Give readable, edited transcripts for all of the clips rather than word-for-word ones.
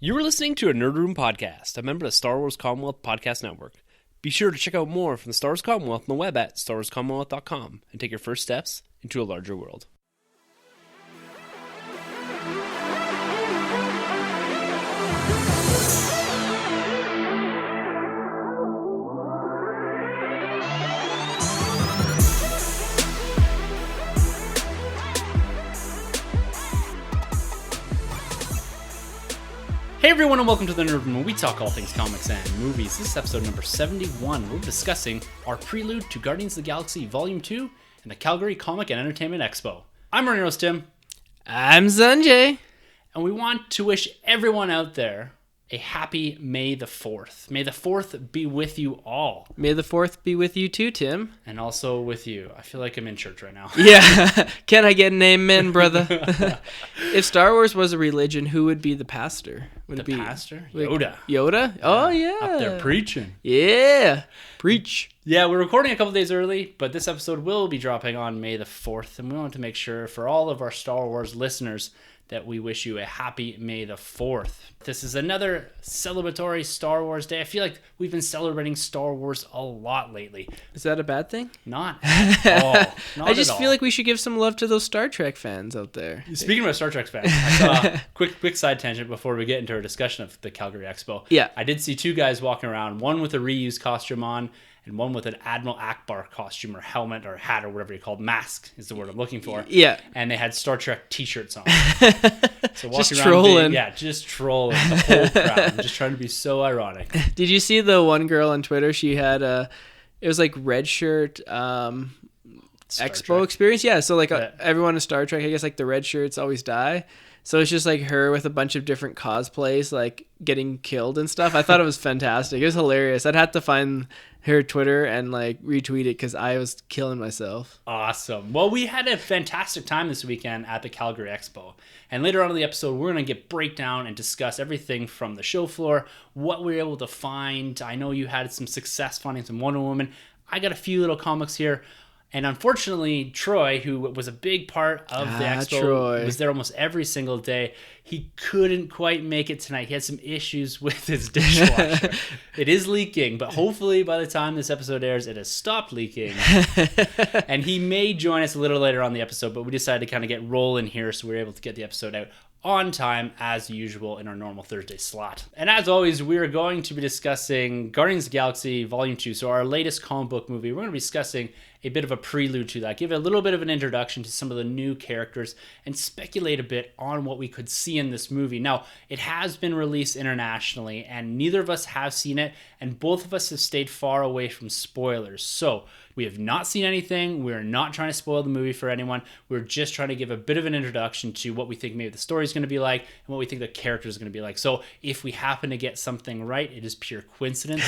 You were listening to a Nerd Room podcast, a member of the Star Wars Commonwealth Podcast Network. Be sure to check out more from the Star Wars Commonwealth on the web at starwarscommonwealth.com and take your first steps into a larger world. Hey everyone, and welcome to the Nerd Room, where we talk all things comics and movies. This is episode number 71. We're discussing our prelude to Guardians of the Galaxy Vol.2 and the Calgary Comic and Entertainment Expo. I'm Running Tim. I'm Sunjay. And we want to wish everyone out there a happy May the 4th. May the 4th be with you all. May the 4th be with you too, Tim. And also with you. I feel like I'm in church right now. Yeah. Can I get an amen, brother? If Star Wars was a religion, who would be the pastor? Would The it be pastor? like, Yoda. Yoda? Oh, yeah. Up there preaching. Yeah. Preach. Yeah, we're recording a couple days early, but this episode will be dropping on May the 4th, and we want to make sure for all of our Star Wars listeners that we wish you a happy May the 4th. This is another celebratory Star Wars day. I feel like we've been celebrating Star Wars a lot lately. Is that a bad thing? Not at all. Not I just at all. feel like we should give some love to those Star Trek fans out there. Speaking of Star Trek fans, I saw quick side tangent before we get into our discussion of the Calgary Expo. Yeah. I did see two guys walking around, one with a reused costume on, and one with an Admiral Akbar costume or helmet or hat or whatever you call it. Mask is the word I'm looking for. Yeah. And they had Star Trek t-shirts on. So walking Just around trolling. just trolling the whole crowd. I'm just trying to be so ironic. Did you see the one girl on Twitter? She had it was like red shirt Expo Trek. experience. Yeah. So like Yeah. everyone in Star Trek, I guess like the red shirts always die. So it's just like her with a bunch of different cosplays, like getting killed and stuff. I thought it was fantastic. It was hilarious. I'd have to find her Twitter and like retweet it because I was killing myself. Awesome. Well, we had a fantastic time this weekend at the Calgary Expo. And later on in the episode, we're going to get breakdown and discuss everything from the show floor, what we were able to find. I know you had some success finding some Wonder Woman. I got a few little comics here. And unfortunately, Troy, who was a big part of the expo, was there almost every single day. He couldn't quite make it tonight. He had some issues with his dishwasher. It is leaking, but hopefully by the time this episode airs, it has stopped leaking. And he may join us a little later on the episode, but we decided to kind of get rolling here so we were able to get the episode out on time, as usual, in our normal Thursday slot. And as always, we are going to be discussing Guardians of the Galaxy Volume 2, so our latest comic book movie. We're going to be discussing a bit of a prelude to that, give it a little bit of an introduction to some of the new characters, and speculate a bit on what we could see in this movie. Now, it has been released internationally, and neither of us have seen it, and both of us have stayed far away from spoilers. So, we have not seen anything. We're not trying to spoil the movie for anyone. We're just trying to give a bit of an introduction to what we think maybe the story is going to be like and what we think the character is going to be like. So if we happen to get something right, it is pure coincidence.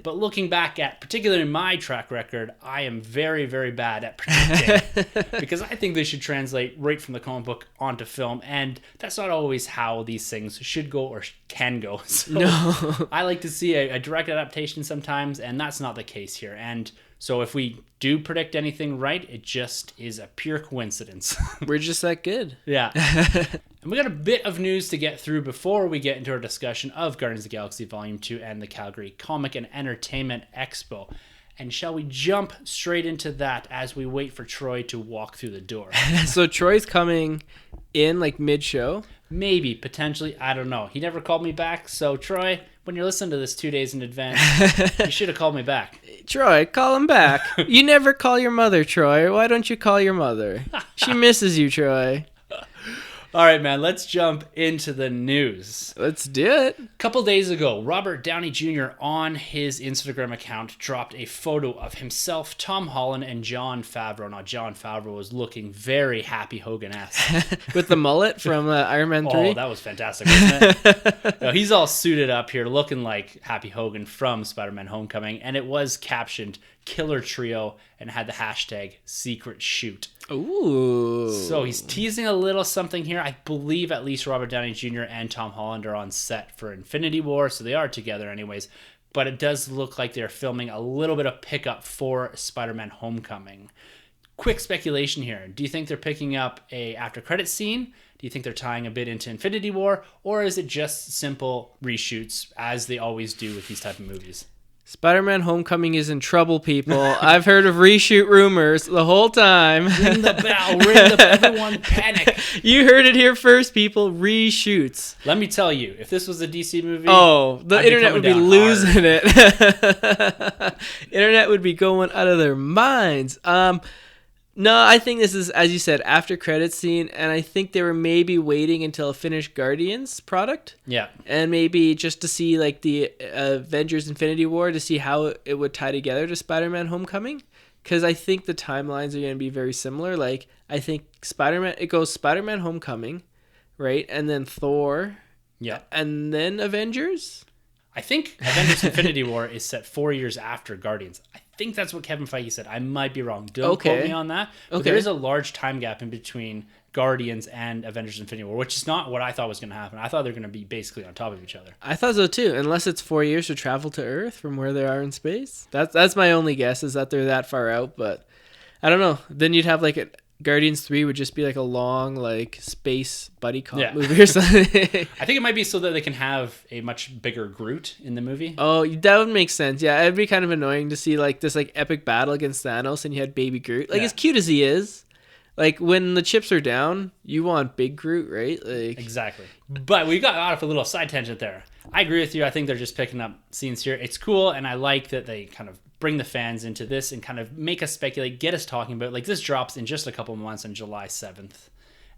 But looking back at particularly my track record, I am very, very bad at predicting because I think they should translate right from the comic book onto film. And that's not always how these things should go or can go. So No. I like to see a direct adaptation sometimes, and that's not the case here. And so if we do predict anything right, it just is a pure coincidence. We're just that good. Yeah. And we got a bit of news to get through before we get into our discussion of Guardians of the Galaxy Volume 2 and the Calgary Comic and Entertainment Expo. And shall we jump straight into that as we wait for Troy to walk through the door? So Troy's coming in like mid-show? Maybe, potentially, I don't know. He never called me back, so Troy, when you're listening to this 2 days in advance, you should have called me back. Troy, call him back. You never call your mother, Troy. Why don't you call your mother? She misses you, Troy. All right, man, let's jump into the news. Let's do it. A couple days ago, Robert Downey Jr. on his Instagram account dropped a photo of himself, Tom Holland, and Jon Favreau. Now, Jon Favreau was looking very Happy Hogan-esque. With the mullet from Iron Man 3. Oh, that was fantastic, wasn't it? No, he's all suited up here, looking like Happy Hogan from Spider-Man Homecoming, and it was captioned Killer Trio and had the hashtag Secret Shoot. Ooh. So he's teasing a little something here. I believe at least Robert Downey Jr. and Tom Holland are on set for Infinity War, so they are together anyways. But it does look like they're filming a little bit of pickup for Spider-Man Homecoming. Quick speculation here. Do you think they're picking up a after credit scene? Do Do you think they're tying a bit into Infinity War? Or is it just simple reshoots, as they always do with these type of movies? Spider-Man Homecoming is in trouble, people. I've heard of reshoot rumors the whole time. Ring the bell. Ring the bell. Everyone panic. You heard it here first, people. Reshoots. Let me tell you, if this was a DC movie... the internet would be losing it. Internet would be going out of their minds. No, I think this is, as you said, after credits scene, and I think they were maybe waiting until a finished Guardians product. Yeah. And maybe just to see like the Avengers Infinity War to see how it would tie together to Spider-Man Homecoming. Because I think the timelines are going to be very similar. Like, I think it goes Spider-Man Homecoming, right? And then Thor. Yeah. And then Avengers. I think Avengers Infinity War is set 4 years after Guardians. I think that's what Kevin Feige said. I might be wrong. Don't quote me on that. But there is a large time gap in between Guardians and Avengers Infinity War, which is not what I thought was going to happen. I thought they're going to be basically on top of each other. I thought so too, unless it's 4 years to travel to Earth from where they are in space. That's my only guess, is that they're that far out, but I don't know. Then you'd have like Guardians 3 would just be like a long like space buddy cop movie or something. I think it might be so that they can have a much bigger Groot in the movie. Oh, that would make sense. Yeah, it'd be kind of annoying to see like this like epic battle against Thanos and you had baby Groot. Like as cute as he is, like when the chips are down, you want big Groot, right? Like exactly. But we got off a little side tangent there. I agree with you. I think they're just picking up scenes here. It's cool, and I like that they kind of bring the fans into this and kind of make us speculate, get us talking about it. Like this drops in just a couple months on July 7th.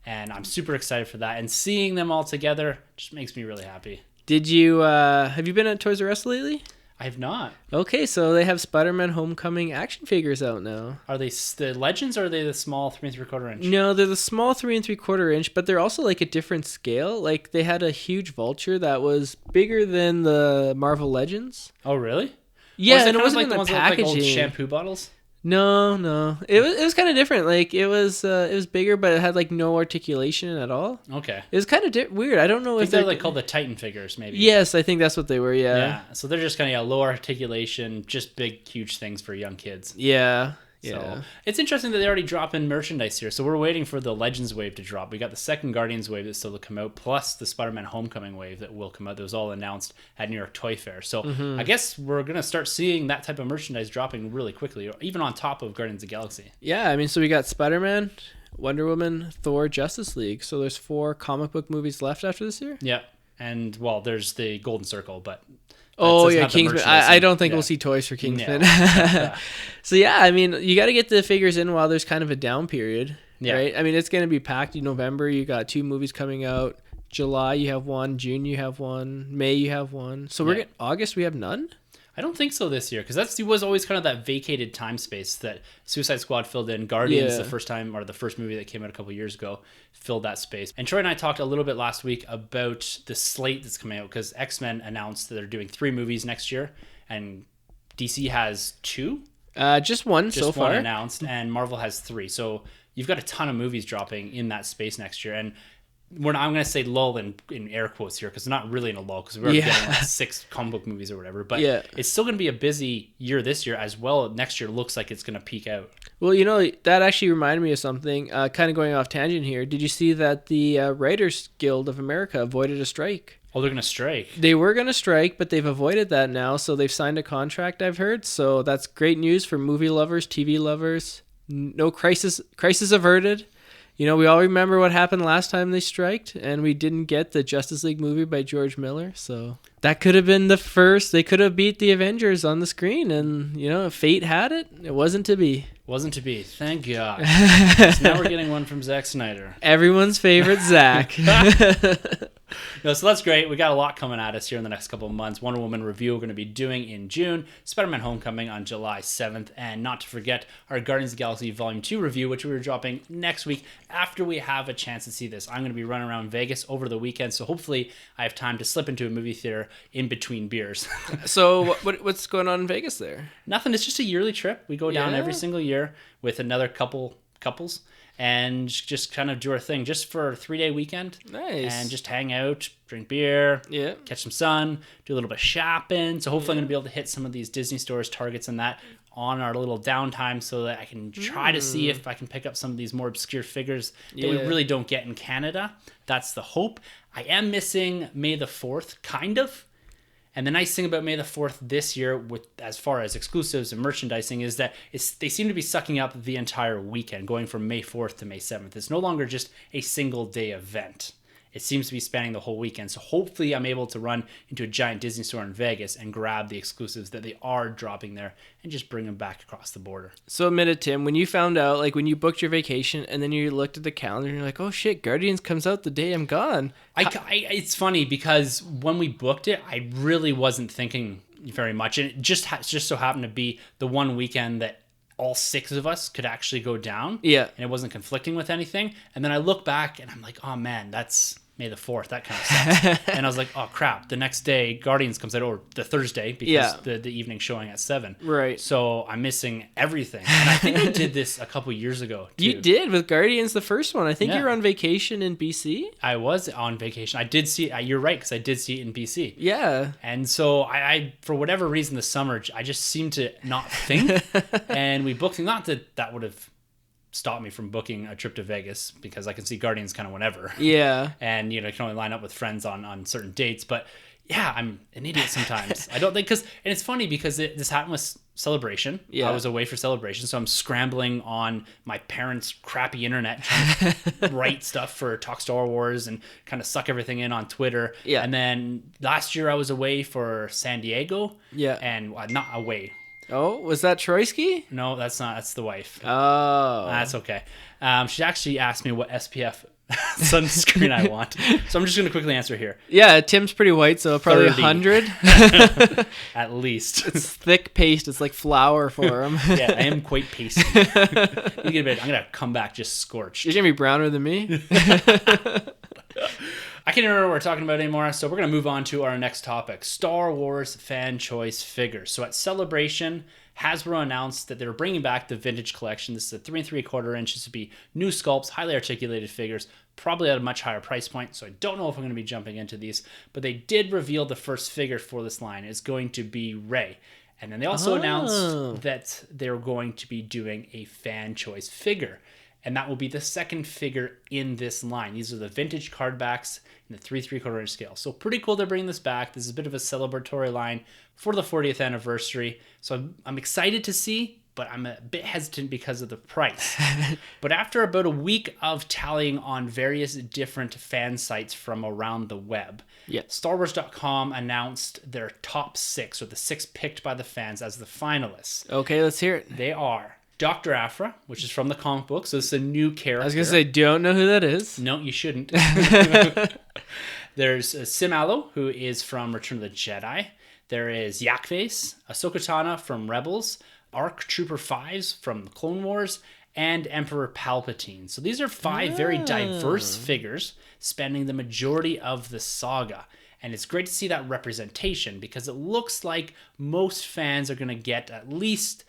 And I'm super excited for that. And seeing them all together just makes me really happy. Did you, have you been at Toys R Us lately? I have not. Okay, so they have Spider-Man Homecoming action figures out now. Are they the Legends, or are they the small 3 3/4 inch? No, they're the small 3 3/4 inch, but they're also like a different scale. Like they had a huge vulture that was bigger than the Marvel Legends. Oh, really? Yeah, and it wasn't like in the the ones packaging. That look like old shampoo bottles? No. It was kind of different. Like it was bigger, but it had like no articulation at all. Okay. It was kind of weird. I don't know if they're like called the Titan figures, maybe. Yes, I think that's what they were. Yeah. Yeah. So they're just kind of low articulation, just big, huge things for young kids. Yeah. So it's interesting that they already drop in merchandise here. So we're waiting for the Legends wave to drop. We got the second Guardians wave that's still to come out, plus the Spider-Man Homecoming wave that will come out. That was all announced at New York Toy Fair. So I guess we're going to start seeing that type of merchandise dropping really quickly, even on top of Guardians of the Galaxy. Yeah, I mean, so we got Spider-Man, Wonder Woman, Thor, Justice League. So there's 4 comic book movies left after this year? Yeah. And, well, there's the Golden Circle, but... Oh, yeah, Kingsman. I don't think we'll see toys for Kingsman. No. So, yeah, I mean, you got to get the figures in while there's kind of a down period, right? I mean, it's going to be packed in November. You got 2 movies coming out. July, you have 1. June, you have 1. May, you have 1. So we're getting August, we have none? I don't think so this year, because that was always kind of that vacated time space that Suicide Squad filled in. Guardians, the first time, or the first movie that came out a couple years ago, filled that space. And Troy and I talked a little bit last week about the slate that's coming out, because X-Men announced that they're doing 3 movies next year, and DC has 2? Just one so far. Just one announced, and Marvel has 3. So you've got a ton of movies dropping in that space next year, and I'm going to say lull in air quotes here, because they're not really in a lull, because we're already getting like 6 comic book movies or whatever. But it's still going to be a busy year this year as well. Next year looks like it's going to peak out. Well, you know, that actually reminded me of something, kind of going off tangent here. Did you see that the Writers Guild of America avoided a strike? Oh, they're going to strike. They were going to strike, but they've avoided that now. So they've signed a contract, I've heard. So that's great news for movie lovers, TV lovers. No crisis averted. You know, we all remember what happened last time they striked, and we didn't get the Justice League movie by George Miller. So that could have been the first. They could have beat the Avengers on the screen, and, you know, if fate had it, it wasn't to be. Wasn't to be. Thank God. So now we're getting one from Zack Snyder. Everyone's favorite Zack. No, so that's great. We got a lot coming at us here in the next couple of months. Wonder Woman review we're going to be doing in June. Spider-Man Homecoming on July 7th. And not to forget our Guardians of the Galaxy Volume 2 review, which we're dropping next week after we have a chance to see this. I'm going to be running around Vegas over the weekend, so hopefully I have time to slip into a movie theater in between beers. So what's going on in Vegas there? Nothing. It's just a yearly trip. We go down every single year with another couples. And just kind of do our thing just for a 3-day weekend. Nice. And just hang out, drink beer, catch some sun, do a little bit of shopping. So hopefully I'm going to be able to hit some of these Disney stores, Targets, and that on our little downtime so that I can try to see if I can pick up some of these more obscure figures that we really don't get in Canada. That's the hope. I am missing May the 4th, kind of. And the nice thing about May the 4th this year, with as far as exclusives and merchandising, is that they seem to be sucking up the entire weekend, going from May 4th to May 7th. It's no longer just a single day event. It seems to be spanning the whole weekend. So hopefully I'm able to run into a giant Disney store in Vegas and grab the exclusives that they are dropping there and just bring them back across the border. So admit it, Tim, when you found out, like when you booked your vacation and then you looked at the calendar and you're like, oh shit, Guardians comes out the day I'm gone. It's funny because when we booked it, I really wasn't thinking very much. And it just so happened to be the one weekend that all 6 of us could actually go down. Yeah. And it wasn't conflicting with anything. And then I look back and I'm like, oh man, that's May the 4th. That kind of sucks. And I was like, oh crap. The next day, Guardians comes out, or the Thursday, because the evening showing at 7. Right. So I'm missing everything. And I think I did this a couple years ago, too. You did with Guardians, the first one. I think you were on vacation in BC. I was on vacation. I did see it. You're right, because I did see it in BC. Yeah. And so I for whatever reason, this summer, I just seemed to not think. And we booked, not that would have stop me from booking a trip to Vegas, because I can see Guardians kind of whenever. Yeah. And, you know, I can only line up with friends on certain dates. But yeah, I'm an idiot sometimes. I don't think, and it's funny because this happened with Celebration. Yeah. I was away for Celebration, so I'm scrambling on my parents' crappy internet trying to write stuff for Talk Star Wars and kind of suck everything in on Twitter. Yeah. And then last year I was away for San Diego. Yeah. And not away. Oh, was that Troysky? No, that's not. That's the wife. Oh. That's okay. She actually asked me what SPF sunscreen I want. So I'm just going to quickly answer here. Yeah, Tim's pretty white, so probably 30. 100. At least. It's thick paste. It's like flour for him. Yeah, I am quite pasty. I'm going to come back just scorched. You're going to be browner than me? I can't remember what we're talking about anymore, so we're going to move on to our next topic, Star Wars fan choice figures. So at Celebration, Hasbro announced that they were bringing back the vintage collection. This is a 3 3/4 inch. This would be new sculpts, highly articulated figures, probably at a much higher price point, so I don't know if I'm going to be jumping into these, but they did reveal the first figure for this line. It's going to be Rey. And then they also announced that they're going to be doing a fan choice figure. And that will be the second figure in this line. These are the vintage card backs in the 3 3/4 inch scale. So pretty cool they're bringing this back. This is a bit of a celebratory line for the 40th anniversary. So I'm excited to see, but I'm a bit hesitant because of the price. But after about a week of tallying on various different fan sites from around the web, StarWars.com announced their top 6, or the 6 picked by the fans as the finalists. Okay, let's hear it. They are Dr. Aphra, which is from the comic book, so it's a new character. I was going to say, don't know who that is. No, you shouldn't. There's Sim Allo, who is from Return of the Jedi. There is Yakface, Ahsoka Tano from Rebels, ARC Trooper 5s from Clone Wars, and Emperor Palpatine. So these are 5 very diverse figures spanning the majority of the saga. And it's great to see that representation, because it looks like most fans are going to get at least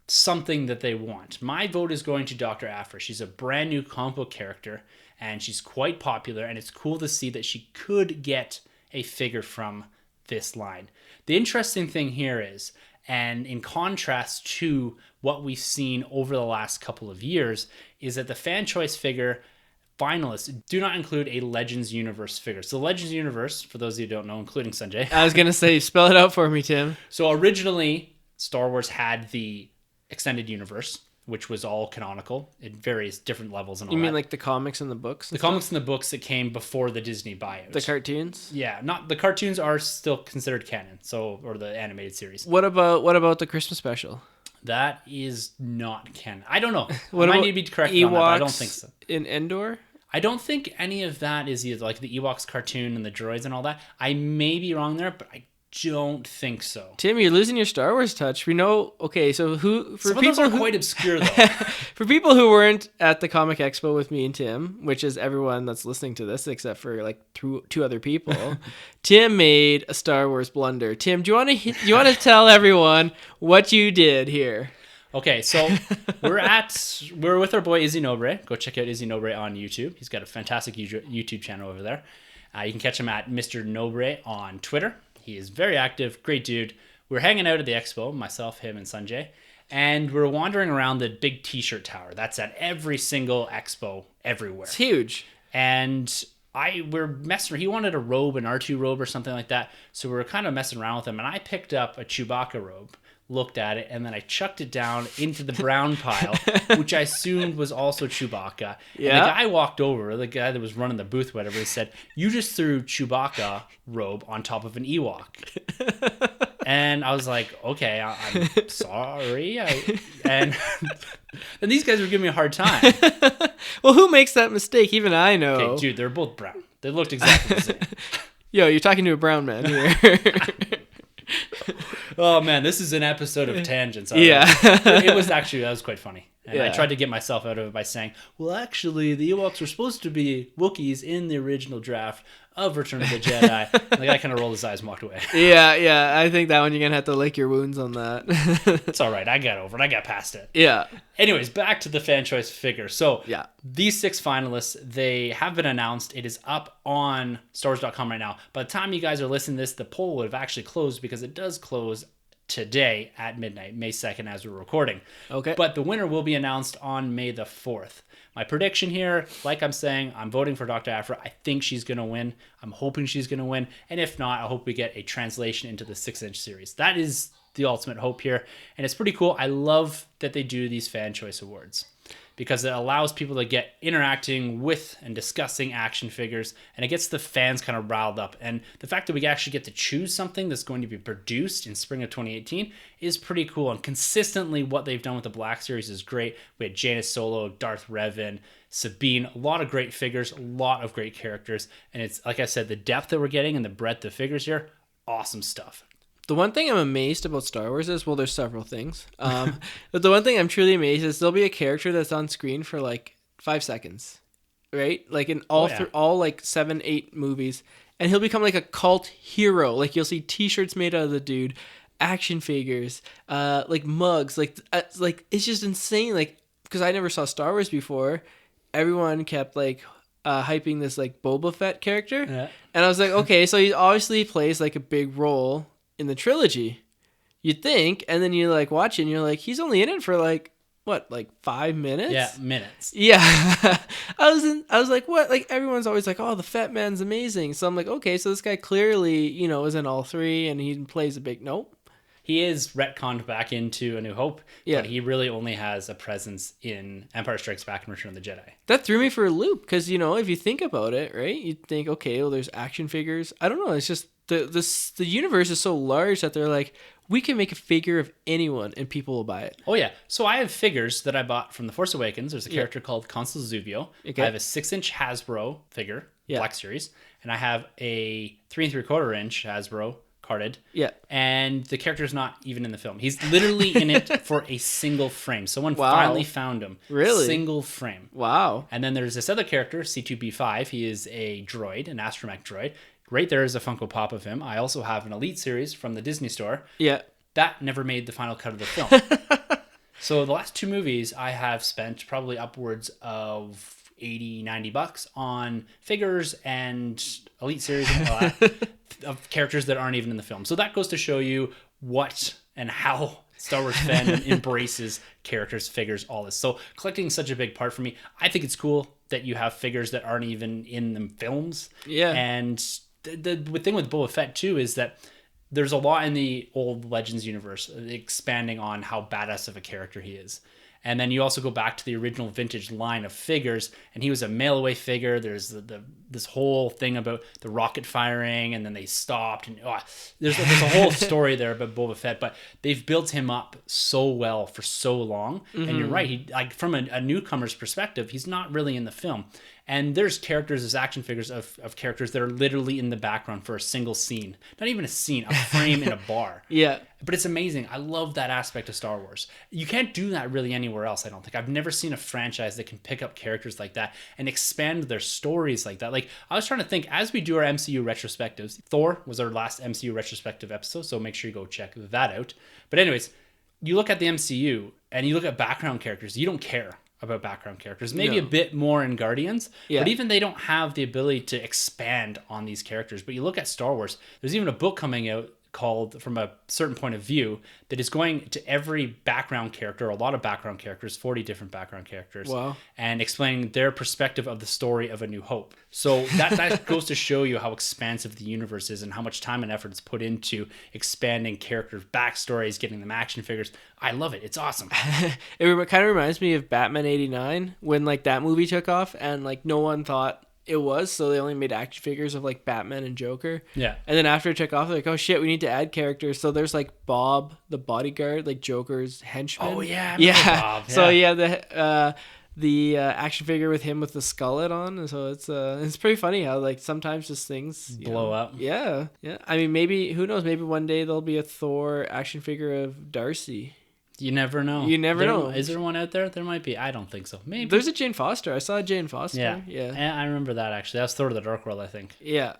something that they want. My vote is going to Dr. Aphra. She's a brand new comic book character, and she's quite popular, and it's cool to see that she could get a figure from this line. The interesting thing here is, and in contrast to what we've seen over the last couple of years, is that the fan choice figure finalists do not include a Legends Universe figure. So the Legends Universe, for those of you who don't know, including Sunjay. I was going to say, spell it out for me, Tim. So originally, Star Wars had the Extended Universe, which was all canonical in various different levels and all that. You mean like the comics and the books? The comics and the books that came before the Disney buyout. The cartoons? Yeah, not the cartoons are still considered canon, or the animated series. What about the Christmas special? That is not canon. I don't know. What I might about need to be corrected on that, but I don't think so. In Endor? I don't think any of that is either like the Ewoks cartoon and the droids and all that. I may be wrong there, but I don't think so. Tim, you're losing your Star Wars touch. We know. Okay, so some of those are quite obscure though. For people who weren't at the Comic Expo with me and Tim, which is everyone that's listening to this except for like two other people, Tim made a Star Wars blunder. Tim, do you want to tell everyone what you did here? Okay, so we're with our boy Izzy Nobre. Go check out Izzy Nobre on YouTube. He's got a fantastic YouTube channel over there. You can catch him at Mr. Nobre on Twitter. He is very active, great dude. We were hanging out at the expo, myself, him, and Sunjay. And we're wandering around the big t-shirt tower. That's at every single expo everywhere. It's huge. And we're messing. He wanted a robe, an R2 robe or something like that. So we were kind of messing around with him. And I picked up a Chewbacca robe, looked at it, and then I chucked it down into the brown pile, which I assumed was also Chewbacca. Yeah. And the guy walked over, the guy that was running the booth, whatever, he said, "You just threw Chewbacca robe on top of an Ewok." And I was like, okay, I'm sorry. And these guys were giving me a hard time. Well, who makes that mistake? Even I know. Okay, dude, they're both brown. They looked exactly the same. Yo, you're talking to a brown man here. Oh, man, this is an episode of tangents. Yeah. That was quite funny. And I Yeah. tried to get myself out of it by saying, well, actually, the Ewoks were supposed to be Wookiees in the original draft of Return of the Jedi. And the guy kind of rolled his eyes and walked away. Yeah. I think that one you're going to have to lick your wounds on that. It's all right. I got over it. I got past it. Yeah. Anyways, back to the fan choice figure. So Yeah. these 6 finalists, they have been announced. It is up on StarWars.com right now. By the time you guys are listening to this, the poll would have actually closed because it does close today at midnight, May 2nd, as we're recording. Okay. But the winner will be announced on May the 4th. My prediction here, like I'm saying, I'm voting for Dr. Aphra. I think she's going to win. I'm hoping she's going to win. And if not, I hope we get a translation into the 6-inch series. That is the ultimate hope here. And it's pretty cool. I love that they do these fan choice awards because it allows people to get interacting with and discussing action figures, and it gets the fans kind of riled up. And the fact that we actually get to choose something that's going to be produced in spring of 2018 is pretty cool. And consistently what they've done with the Black Series is great. We had Janis Solo, Darth Revan, Sabine, a lot of great figures, a lot of great characters. And it's, like I said, the depth that we're getting and the breadth of figures here, awesome stuff. The one thing I'm amazed about Star Wars is, well, there's several things. But the one thing I'm truly amazed is there'll be a character that's on screen for like 5 seconds, right? Like in all all like 7, 8 movies, and he'll become like a cult hero. Like you'll see T-shirts made out of the dude, action figures, like mugs, like it's just insane. Like because I never saw Star Wars before, everyone kept like hyping this like Boba Fett character, and I was like, okay, so he obviously plays like a big role in the trilogy, you'd think, and then you like watch it and you're like, he's only in it for like what, like 5 minutes? Yeah, minutes. Yeah. I was like, what? Like everyone's always like, oh, the Fat Man's amazing. So I'm like, okay, so this guy clearly, is in all 3 and he plays a big nope. He is retconned back into A New Hope, but he really only has a presence in Empire Strikes Back and Return of the Jedi. That threw me for a loop because, if you think about it, right, you'd think, okay, well, there's action figures. I don't know. It's just the universe is so large that they're like, we can make a figure of anyone and people will buy it. Oh, yeah. So I have figures that I bought from The Force Awakens. There's a character called Consul Zuvio. Okay. I have a 6-inch Hasbro figure, Black Series, and I have a 3 3/4-inch Hasbro carded. Yeah. And the character's not even in the film. He's literally in it for a single frame. Someone finally found him. Really? Single frame. Wow. And then there's this other character, C2B5. He is a droid, an astromech droid. Right there is a Funko Pop of him. I also have an Elite series from the Disney store. Yeah. That never made the final cut of the film. So the last 2 movies, I have spent probably upwards of $80-$90 on figures and Elite series and all that of characters that aren't even in the film. So that goes to show you what and how Star Wars fandom embraces characters, figures, all this. So collecting is such a big part for me. I think it's cool that you have figures that aren't even in the films. Yeah. And the thing with Boba Fett too is that there's a lot in the old Legends universe expanding on how badass of a character he is. And then you also go back to the original vintage line of figures, and he was a mail-away figure. There's this whole thing about the rocket firing, and then they stopped. And there's a whole story there about Boba Fett, but they've built him up so well for so long. Mm-hmm. And you're right, he like from a newcomer's perspective, he's not really in the film. And there's characters as action figures of characters that are literally in the background for a single scene. Not even a scene, a frame in a bar. Yeah. But it's amazing. I love that aspect of Star Wars. You can't do that really anywhere else, I don't think. I've never seen a franchise that can pick up characters like that and expand their stories like that. Like, I was trying to think, as we do our MCU retrospectives, Thor was our last MCU retrospective episode, so make sure you go check that out. But anyways, you look at the MCU and you look at background characters, you don't care about background characters. Maybe a bit more in Guardians, but even they don't have the ability to expand on these characters. But you look at Star Wars, there's even a book coming out called From a Certain Point of View that is going to every background character, a lot of background characters, 40 different background characters, Wow. and explaining their perspective of the story of A New Hope. So that goes to show you how expansive the universe is and how much time and effort is put into expanding characters' backstories, getting them action figures. I love it. It's awesome. It kind of reminds me of Batman 89 when like that movie took off and like no one thought it was, so they only made action figures of like Batman and Joker. Yeah. And then after it took off, they're like, oh shit, we need to add characters. So there's like Bob, the bodyguard, like Joker's henchman. Oh yeah, I remember Bob. Yeah. So yeah, the action figure with him with the skullet on. And so it's pretty funny how like sometimes just things blow up. Yeah. I mean, maybe who knows? Maybe one day there'll be a Thor action figure of Darcy. You never know. You never know. Is there one out there? There might be. I don't think so. Maybe. There's a Jane Foster. I saw a Jane Foster. Yeah. And I remember that actually. That was Thor to the Dark World, I think. Yeah.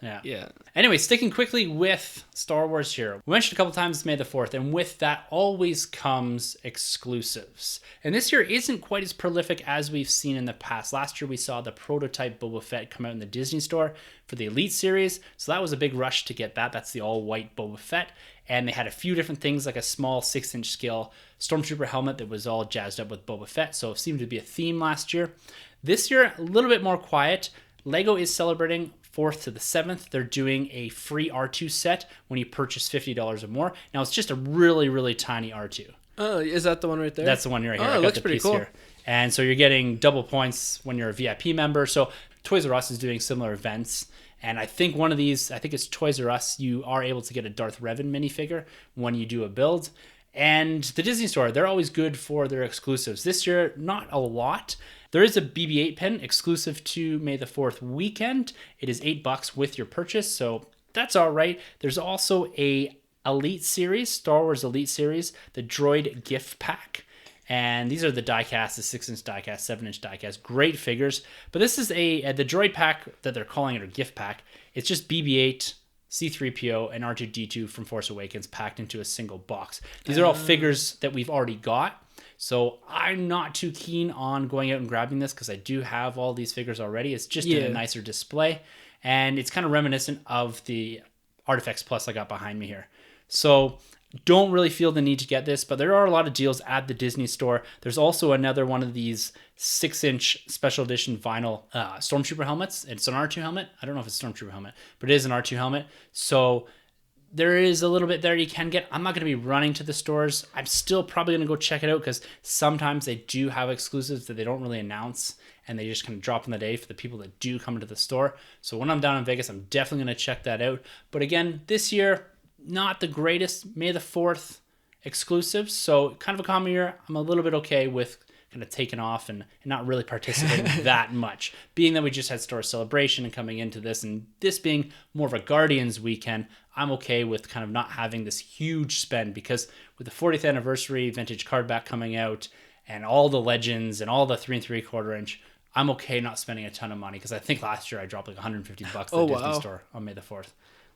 Anyway, sticking quickly with Star Wars here. We mentioned a couple times May the 4th, and with that always comes exclusives. And this year isn't quite as prolific as we've seen in the past. Last year we saw the prototype Boba Fett come out in the Disney Store for the Elite series. So that was a big rush to get that. That's the all-white Boba Fett. And they had a few different things like a small 6-inch scale Stormtrooper helmet that was all jazzed up with Boba Fett. So it seemed to be a theme last year. This year, a little bit more quiet. Lego is celebrating 4th to the 7th. They're doing a free R2 set when you purchase $50 or more. Now, it's just a really, really tiny R2. Oh, is that the one right there? That's the one right here. Oh, it looks pretty cool. Here. And so you're getting double points when you're a VIP member. So Toys R Us is doing similar events. And I think one of these, I think it's Toys R Us, you are able to get a Darth Revan minifigure when you do a build. And the Disney Store, they're always good for their exclusives. This year, not a lot. There is a BB-8 pin exclusive to May the 4th weekend. It is $8 with your purchase, so that's all right. There's also a Elite series, Star Wars Elite series, the Droid gift pack. And these are the diecast, the 6-inch diecast, 7-inch diecast, great figures. But this is the droid pack that they're calling it a gift pack. It's just BB-8, C-3PO, and R2-D2 from Force Awakens packed into a single box. These are all figures that we've already got. So I'm not too keen on going out and grabbing this because I do have all these figures already. It's just in a nicer display. And it's kind of reminiscent of the Artifacts Plus I got behind me here. So don't really feel the need to get this, but there are a lot of deals at the Disney Store. There's also another one of these 6-inch special edition vinyl Stormtrooper helmets. It's an R2 helmet. I don't know if it's a Stormtrooper helmet, but it is an R2 helmet. So there is a little bit there you can get. I'm not going to be running to the stores. I'm still probably going to go check it out because sometimes they do have exclusives that they don't really announce and they just kind of drop in the day for the people that do come into the store. So when I'm down in Vegas, I'm definitely going to check that out. But again, this year, not the greatest May the 4th exclusives. So kind of a common year. I'm a little bit okay with kind of taking off and not really participating that much. Being that we just had Star Celebration and coming into this, and this being more of a Guardians weekend, I'm okay with kind of not having this huge spend because with the 40th anniversary vintage card back coming out and all the legends and all the 3 3/4 inch, I'm okay not spending a ton of money because I think last year I dropped like $150 at the Disney Store on May the 4th.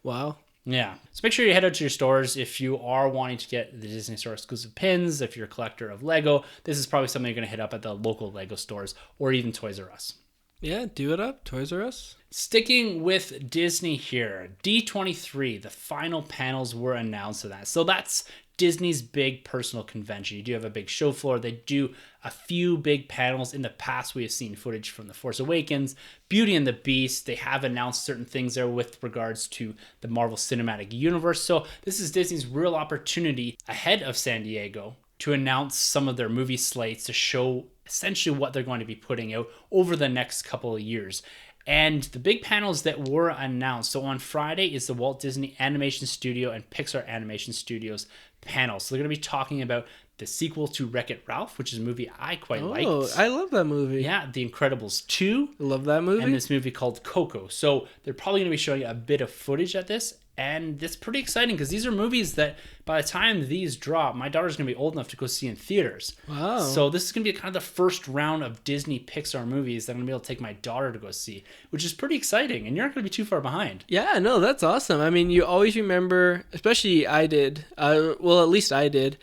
Wow. Yeah. So make sure you head out to your stores if you are wanting to get the Disney Store exclusive pins. If you're a collector of Lego, this is probably something you're going to hit up at the local Lego stores or even Toys R Us. Yeah, do it up. Toys R Us. Sticking with Disney here, D23, the final panels were announced of that. So that's Disney's big personal convention. You do have a big show floor. They do a few big panels. In the past, we have seen footage from The Force Awakens, Beauty and the Beast. They have announced certain things there with regards to the Marvel Cinematic Universe. So this is Disney's real opportunity ahead of San Diego to announce some of their movie slates to show essentially what they're going to be putting out over the next couple of years. And the big panels that were announced. So on Friday is the Walt Disney Animation Studio and Pixar Animation Studios panel. So they're going to be talking about the sequel to Wreck-It Ralph, which is a movie I quite liked. Oh, I love that movie. Yeah, The Incredibles 2. Love that movie. And this movie called Coco. So they're probably going to be showing a bit of footage at this. And it's pretty exciting because these are movies that by the time these drop, my daughter's going to be old enough to go see in theaters. Wow. So this is going to be kind of the first round of Disney Pixar movies that I'm going to be able to take my daughter to go see, which is pretty exciting. And you're not going to be too far behind. Yeah, no, that's awesome. I mean, you always remember, especially I did, well, at least I did,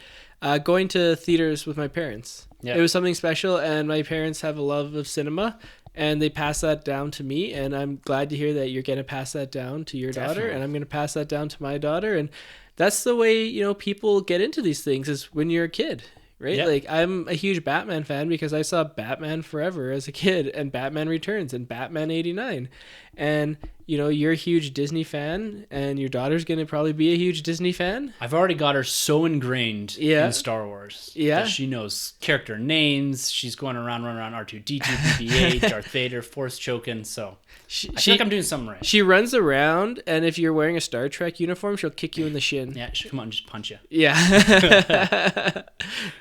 going to theaters with my parents. Yeah. It was something special, and my parents have a love of cinema. And they pass that down to me, and I'm glad to hear that you're going to pass that down to your daughter, and I'm going to pass that down to my daughter. And that's the way, people get into these things is when you're a kid, right? Yep. Like, I'm a huge Batman fan because I saw Batman Forever as a kid and Batman Returns and Batman 89. And, you're a huge Disney fan and your daughter's going to probably be a huge Disney fan. I've already got her so ingrained in Star Wars that she knows character names. She's going around, running around R2-D2, BB-8, Darth Vader, Force choking. So I feel like I'm doing something right. She runs around, and if you're wearing a Star Trek uniform, she'll kick you in the shin. Yeah, she'll come out and just punch you. Yeah.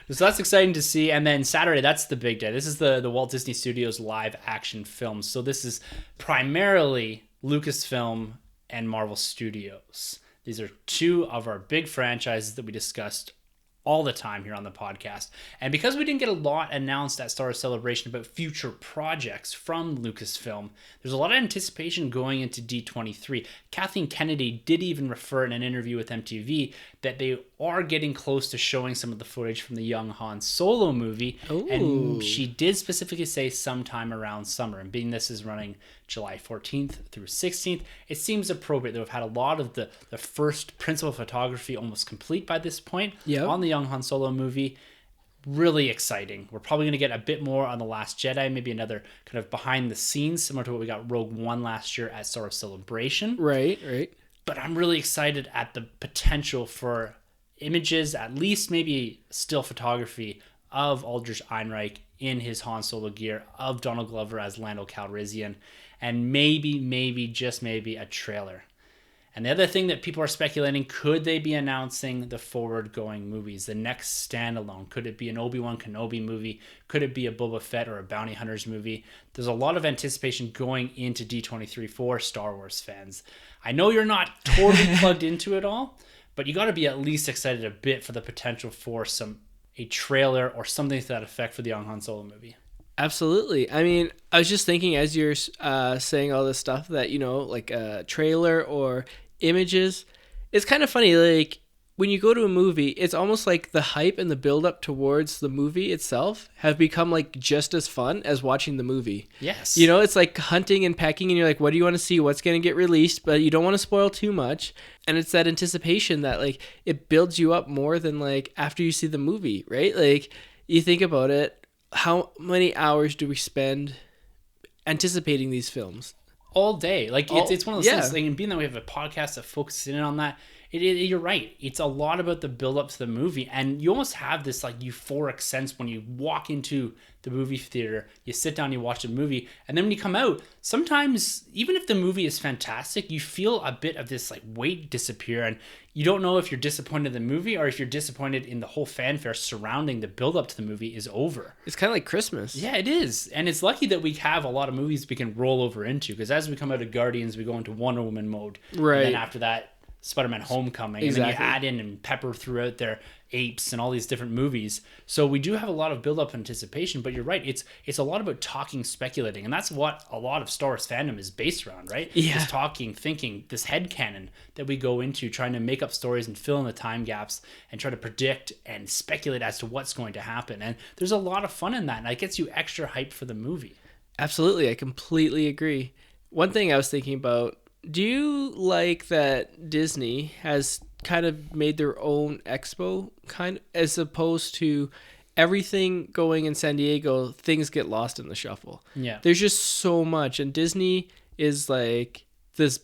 So that's exciting to see. And then Saturday, that's the big day. This is the Walt Disney Studios live action films. So this is primarily Lucasfilm and Marvel Studios. These are two of our big franchises that we discussed all the time here on the podcast. And because we didn't get a lot announced at Star Wars Celebration about future projects from Lucasfilm, there's a lot of anticipation going into D23. Kathleen Kennedy did even refer in an interview with MTV that they are getting close to showing some of the footage from the young Han Solo movie. Ooh. And she did specifically say sometime around summer. And being this is running July 14th through 16th, it seems appropriate that we've had a lot of the first principal photography almost complete by this point on the young Han Solo movie. Really exciting. We're probably going to get a bit more on The Last Jedi, maybe another kind of behind the scenes, similar to what we got Rogue One last year at Star Wars Celebration. Right. But I'm really excited at the potential for images, at least maybe still photography of Aldrich Einreich in his Han Solo gear, of Donald Glover as Lando Calrissian, and maybe, just maybe a trailer. And the other thing that people are speculating, could they be announcing the forward-going movies, the next standalone? Could it be an Obi-Wan Kenobi movie? Could it be a Boba Fett or a Bounty Hunters movie? There's a lot of anticipation going into D23 for Star Wars fans. I know you're not totally plugged into it all, but you got to be at least excited a bit for the potential for a trailer or something to that effect for the young Han Solo movie. Absolutely. I mean, I was just thinking as you're saying all this stuff that, like a trailer or images, it's kind of funny. Like when you go to a movie, it's almost like the hype and the build up towards the movie itself have become like just as fun as watching the movie. Yes. It's like hunting and pecking and you're like, what do you want to see? What's going to get released? But you don't want to spoil too much. And it's that anticipation that like it builds you up more than like after you see the movie, right? Like you think about it. How many hours do we spend anticipating these films? All day. Like it's one of those things. Like, and being that we have a podcast that focuses in on that, you're right. It's a lot about the build up to the movie, and you almost have this like euphoric sense when you walk into the movie theater. You sit down, you watch the movie, and then when you come out, sometimes even if the movie is fantastic, you feel a bit of this like weight disappear, and you don't know if you're disappointed in the movie or if you're disappointed in the whole fanfare surrounding the build up to the movie is over. It's kind of like Christmas. Yeah, it is. And it's lucky that we have a lot of movies we can roll over into, because as we come out of Guardians, we go into Wonder Woman mode. Right. And then after that, Spider-Man Homecoming. Exactly. And then you add in and pepper throughout their apes and all these different movies. So we do have a lot of build-up anticipation, but you're right. It's a lot about talking, speculating. And that's what a lot of Star Wars fandom is based around, right? Yeah. Just talking, thinking, this headcanon that we go into, trying to make up stories and fill in the time gaps and try to predict and speculate as to what's going to happen. And there's a lot of fun in that. And that gets you extra hype for the movie. Absolutely. I completely agree. One thing I was thinking about, do you like that Disney has kind of made their own expo, kind of, as opposed to everything going in San Diego, things get lost in the shuffle? Yeah. There's just so much, and Disney is like this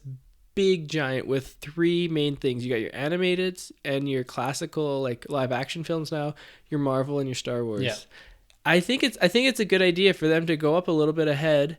big giant with three main things. You got your animated and your classical like live action films now, your Marvel and your Star Wars. Yeah. I think it's a good idea for them to go up a little bit ahead,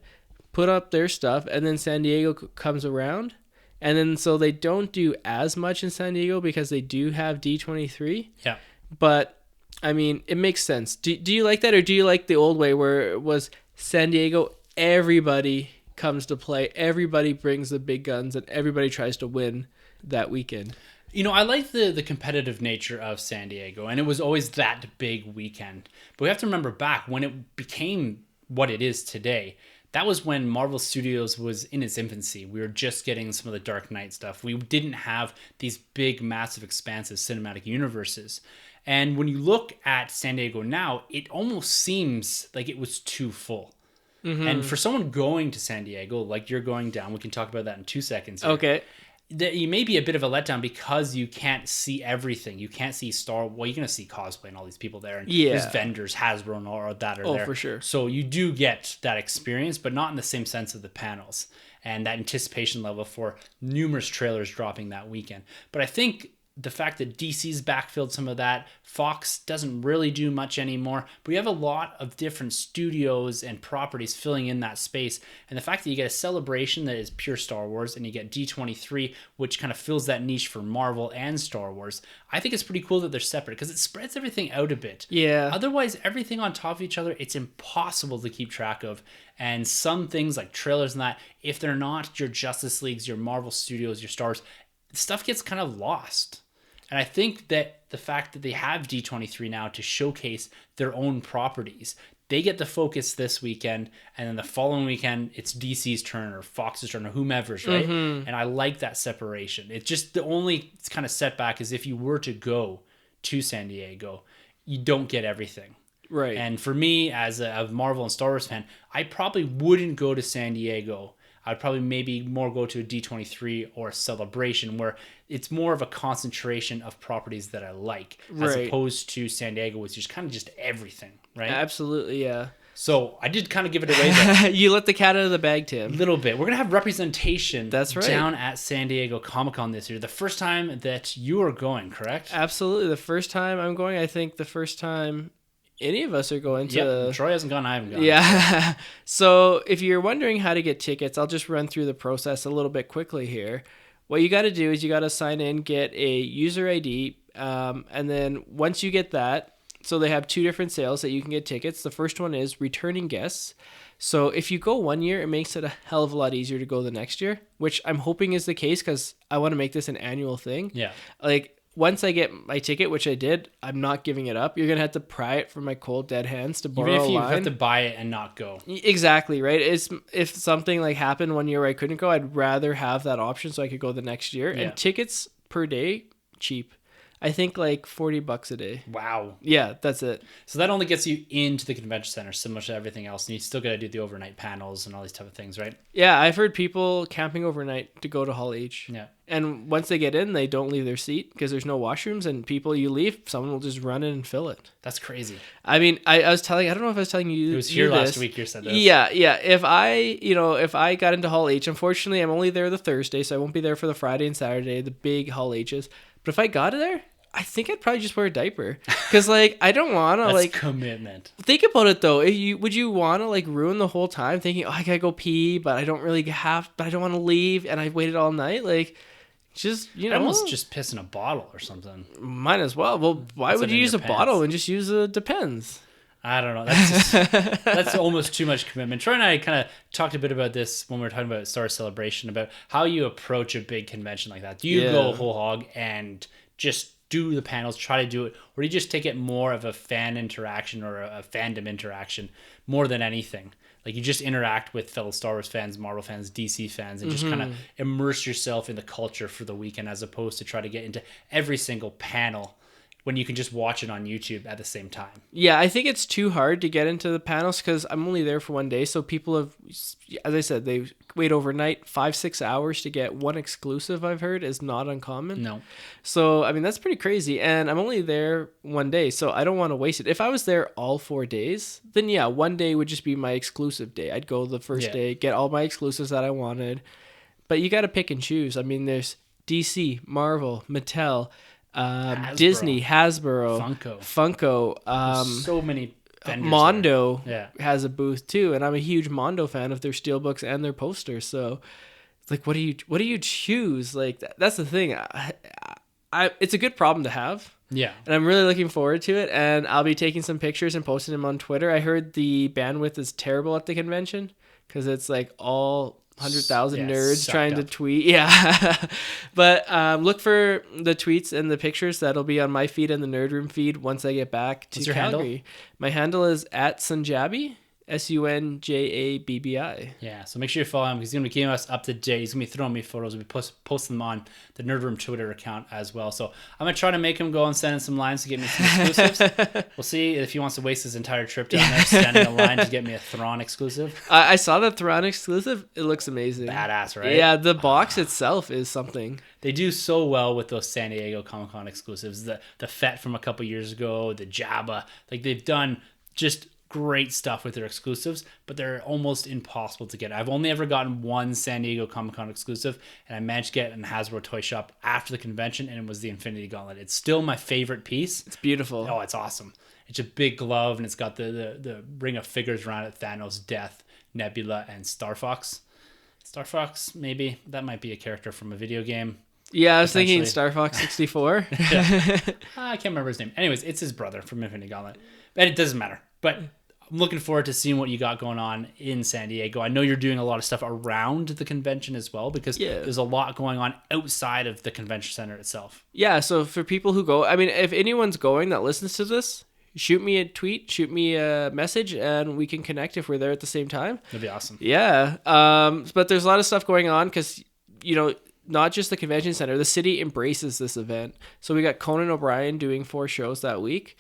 put up their stuff, and then San Diego comes around, and then so they don't do as much in San Diego because they do have D23. Yeah. But I mean, it makes sense. Do you like that, or do you like the old way where it was San Diego, everybody comes to play, everybody brings the big guns, and everybody tries to win that weekend? I like the competitive nature of San Diego, and it was always that big weekend. But we have to remember back when it became what it is today. That was when Marvel Studios was in its infancy. We were just getting some of the Dark Knight stuff. We didn't have these big, massive, expansive cinematic universes. And when you look at San Diego now, it almost seems like it was too full. Mm-hmm. And for someone going to San Diego, like you're going down, we can talk about that in 2 seconds here. Okay. that you may be a bit of a letdown because you can't see everything. You can't see you're going to see cosplay and all these people there. And there's vendors, Hasbro and all that are there. Oh, for sure. So you do get that experience, but not in the same sense of the panels and that anticipation level for numerous trailers dropping that weekend. But I think the fact that DC's backfilled some of that, Fox doesn't really do much anymore, but we have a lot of different studios and properties filling in that space. And the fact that you get a Celebration that is pure Star Wars and you get D23, which kind of fills that niche for Marvel and Star Wars, I think it's pretty cool that they're separate because it spreads everything out a bit. Yeah. Otherwise, everything on top of each other, it's impossible to keep track of. And some things like trailers and that, if they're not your Justice Leagues, your Marvel Studios, your Stars, stuff gets kind of lost. And I think that the fact that they have D23 now to showcase their own properties, they get the focus this weekend, and then the following weekend, it's DC's turn or Fox's turn or whomever's, right? Mm-hmm. And I like that separation. It's just the only kind of setback is if you were to go to San Diego, you don't get everything. Right. And for me, as a Marvel and Star Wars fan, I probably wouldn't go to San Diego. I'd probably maybe more go to a D23 or a Celebration where it's more of a concentration of properties that I like as opposed to San Diego, which is kind of just everything, right? Absolutely, yeah. So I did kind of give it away there. You let the cat out of the bag, Tim. A little bit. We're going to have representation That's right. down at San Diego Comic-Con this year. The first time that you are going, correct? Absolutely. The first time I'm going, I think the first time any of us are going to... Yep. Troy hasn't gone, I haven't gone. Yeah. So if you're wondering how to get tickets, I'll just run through the process a little bit quickly here. What you got to do is you got to sign in, get a user ID, and then once you get that, so they have two different sales that you can get tickets. The first one is returning guests. So if you go 1 year, it makes it a hell of a lot easier to go the next year, which I'm hoping is the case because I want to make this an annual thing. Yeah. Like, once I get my ticket, which I did, I'm not giving it up. You're going to have to pry it from my cold, dead hands to borrow a line. Even if you have to buy it and not go. Exactly, right? If something like happened 1 year where I couldn't go, I'd rather have that option so I could go the next year. Yeah. And tickets per day, cheap. I think like $40 a day. Wow. Yeah, that's it. So that only gets you into the convention center, similar to everything else. And you still got to do the overnight panels and all these type of things, right? Yeah, I've heard people camping overnight to go to Hall H. Yeah. And once they get in, they don't leave their seat because there's no washrooms. And people, you leave, someone will just run in and fill it. That's crazy. I mean, I don't know if I was telling you. It was here last week you said this. Yeah. If I got into Hall H, unfortunately, I'm only there the Thursday, so I won't be there for the Friday and Saturday, the big Hall H's. But if I got there, I think I'd probably just wear a diaper because like I don't want to like commitment. Think about it though. Would you want to like ruin the whole time thinking, oh, I gotta go pee, but I don't really but I don't want to leave, and I waited all night. Like, just I'd almost just piss in a bottle or something. Might as well. Well, why would you use a bottle and just use a Depends? I don't know. That's almost too much commitment. Troy and I kind of talked a bit about this when we were talking about Star Celebration, about how you approach a big convention like that. Do you go whole hog and just do the panels, try to do it, or do you just take it more of a fan interaction or a fandom interaction more than anything? Like you just interact with fellow Star Wars fans, Marvel fans, DC fans, and just kind of immerse yourself in the culture for the weekend as opposed to try to get into every single panel when you can just watch it on YouTube at the same time. Yeah, I think it's too hard to get into the panels because I'm only there for 1 day. So people have, as I said, they wait overnight 5-6 hours to get one exclusive. I've heard is not uncommon. No. So, I mean, that's pretty crazy. And I'm only there 1 day, so I don't want to waste it. If I was there all 4 days, then yeah, 1 day would just be my exclusive day. I'd go the first day, get all my exclusives that I wanted. But you got to pick and choose. I mean, there's DC, Marvel, Mattel, Disney, Hasbro, Funko. So many vendors. Mondo has a booth too, and I'm a huge Mondo fan of their steelbooks and their posters. So, like, what do you choose? Like, that's the thing. It's a good problem to have. Yeah, and I'm really looking forward to it. And I'll be taking some pictures and posting them on Twitter. I heard the bandwidth is terrible at the convention because it's like all 100,000 nerds trying to tweet. Yeah. But look for the tweets and the pictures that'll be on my feed and the Nerd Room feed once I get back to Calgary. My handle is @Sunjabi. SUNJABBI. Yeah, so make sure you follow him because he's going to be keeping us up to date. He's going to be throwing me photos. We'll be posting them on the Nerd Room Twitter account as well. So I'm going to try to make him go and send in some lines to get me some exclusives. We'll see if he wants to waste his entire trip down there standing in line to get me a Thrawn exclusive. I saw that Thrawn exclusive. It looks amazing. Badass, right? Yeah, the box itself is something. They do so well with those San Diego Comic-Con exclusives. The Fett from a couple years ago, the Jabba. Like, they've done just great stuff with their exclusives, but they're almost impossible to get. I've only ever gotten one San Diego Comic-Con exclusive, and I managed to get it in Hasbro Toy Shop after the convention, and it was the Infinity Gauntlet. It's still my favorite piece. It's beautiful. Oh, it's awesome. It's a big glove, and it's got the ring of figures around it: Thanos, Death, Nebula, and Star Fox. Star Fox, maybe. That might be a character from a video game. Yeah, I was thinking Star Fox 64. I can't remember his name. Anyways, it's his brother from Infinity Gauntlet. And it doesn't matter. But I'm looking forward to seeing what you got going on in San Diego. I know you're doing a lot of stuff around the convention as well, because there's a lot going on outside of the convention center itself. Yeah, so for people who go, I mean, if anyone's going that listens to this, shoot me a tweet, shoot me a message, and we can connect if we're there at the same time. That'd be awesome. Yeah. But there's a lot of stuff going on because, you know, not just the convention center, the city embraces this event. So we got Conan O'Brien doing 4 shows that week.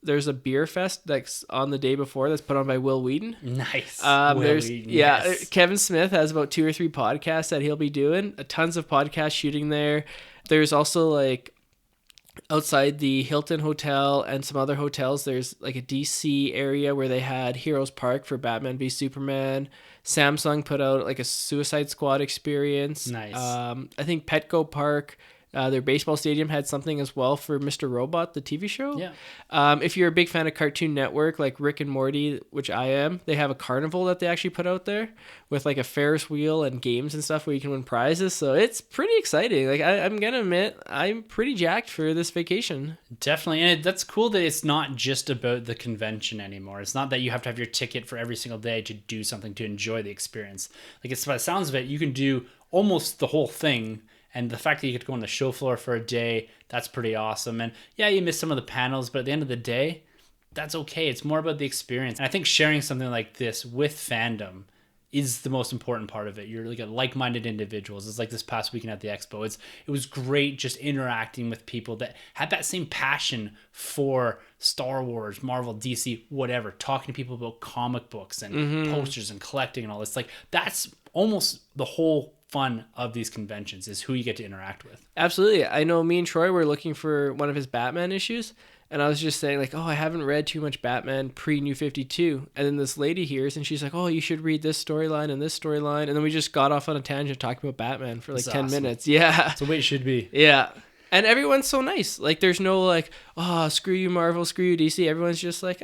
There's a beer fest that's on the day before that's put on by Will Wheaton. Nice. Will Wheaton, yes. Kevin Smith has about 2 or 3 podcasts that he'll be doing. Tons of podcast shooting there. There's also like outside the Hilton Hotel and some other hotels, there's like a DC area where they had Heroes Park for Batman v Superman. Samsung put out like a Suicide Squad experience. Nice. I think Petco Park, their baseball stadium had something as well for Mr. Robot, the TV show. Yeah. If you're a big fan of Cartoon Network, like Rick and Morty, which I am, they have a carnival that they actually put out there with like a Ferris wheel and games and stuff where you can win prizes. So it's pretty exciting. Like I'm going to admit, I'm pretty jacked for this vacation. Definitely. And that's cool that it's not just about the convention anymore. It's not that you have to have your ticket for every single day to do something to enjoy the experience. Like, it's by the sounds of it, you can do almost the whole thing. And the fact that you get to go on the show floor for a day, that's pretty awesome. And yeah, you miss some of the panels, but at the end of the day, that's okay. It's more about the experience. And I think sharing something like this with fandom is the most important part of it. You're like like-minded individuals. It's like this past weekend at the expo. It was great just interacting with people that had that same passion for Star Wars, Marvel, DC, whatever. Talking to people about comic books and posters and collecting and all this. Like, that's almost the whole fun of these conventions, is who you get to interact with. Absolutely. I know me and Troy were looking for one of his Batman issues, and I was just saying like, oh, I haven't read too much Batman pre-New 52. And then this lady hears and she's like, oh, you should read this storyline and this storyline. And then we just got off on a tangent talking about Batman for like 10 minutes. Yeah. That's the way it should be. Yeah. And everyone's so nice. Like, there's no like, oh, screw you Marvel, screw you DC. Everyone's just like,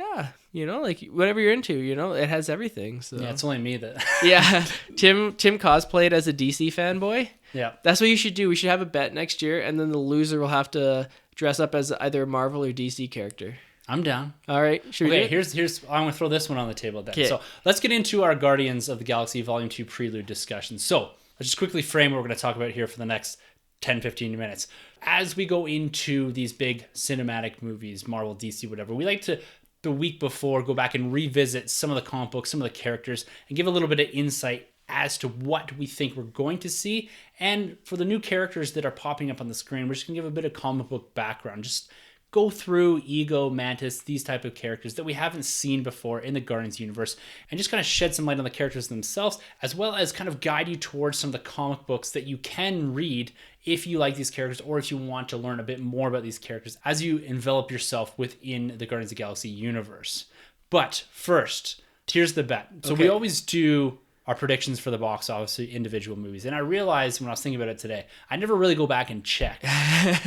you know, like whatever you're into, you know, it has everything. So yeah, it's only me that. Yeah. Tim cosplayed as a DC fanboy. Yeah. That's what you should do. We should have a bet next year, and then the loser will have to dress up as either a Marvel or DC character. I'm down. All right. Should we do it? Here's I'm going to throw this one on the table then. Okay. So let's get into our Guardians of the Galaxy Volume 2 Prelude discussion. So let's just quickly frame what we're going to talk about here for the next 10-15 minutes. As we go into these big cinematic movies, Marvel, DC, whatever, we like to, the week before, go back and revisit some of the comic books, some of the characters, and give a little bit of insight as to what we think we're going to see. And for the new characters that are popping up on the screen, we're just going to give a bit of comic book background. Just go through Ego, Mantis, these type of characters that we haven't seen before in the Guardians universe, and just kind of shed some light on the characters themselves, as well as kind of guide you towards some of the comic books that you can read if you like these characters, or if you want to learn a bit more about these characters as you envelop yourself within the Guardians of the Galaxy universe. But first, here's the bet. So we always do our predictions for the box office, individual movies. And I realized when I was thinking about it today, I never really go back and check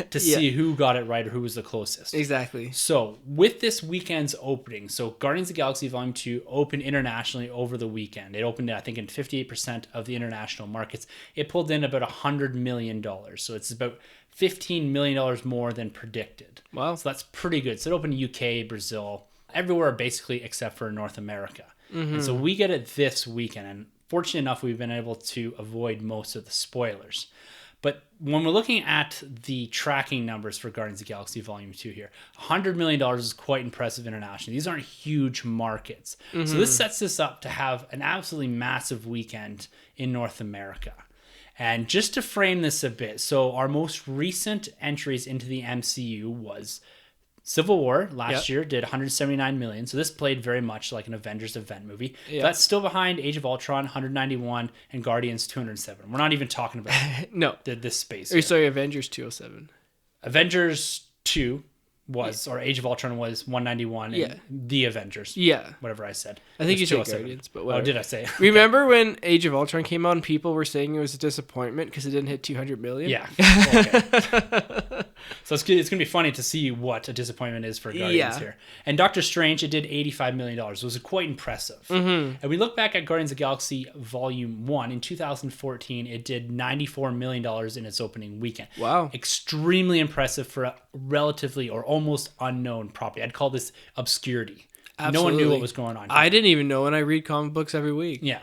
to see who got it right or who was the closest. Exactly. So with this weekend's opening, so Guardians of the Galaxy Volume 2 opened internationally over the weekend. It opened, I think, in 58% of the international markets. It pulled in about $100 million. So it's about $15 million more than predicted. Wow. So that's pretty good. So it opened UK, Brazil, everywhere basically except for North America. And so we get it this weekend, and fortunate enough, we've been able to avoid most of the spoilers. But when we're looking at the tracking numbers for Guardians of the Galaxy Volume 2 here, $100 million is quite impressive internationally. These aren't huge markets. So this sets this up to have an absolutely massive weekend in North America. And just to frame this a bit, so our most recent entries into the MCU was Civil War last year, did 179 million. So this played very much like an Avengers event movie. Yep. That's still behind Age of Ultron, 191, and Guardians, 207. We're not even talking about this space. Sorry, Avengers 207. Avengers 2 was, or Age of Ultron was 191. And The Avengers. Yeah. Whatever I said. I think you said Guardians, but whatever. Oh, did I say? Remember when Age of Ultron came out and people were saying it was a disappointment because it didn't hit 200 million? Yeah. Okay. So it's going to be funny to see what a disappointment is for Guardians here. And Doctor Strange, it did $85 million. It was quite impressive. And we look back at Guardians of the Galaxy Volume 1. In 2014, it did $94 million in its opening weekend. Wow. Extremely impressive for a relatively or almost unknown property. I'd call this obscurity. Absolutely. No one knew what was going on here. I didn't even know, and I read comic books every week. Yeah.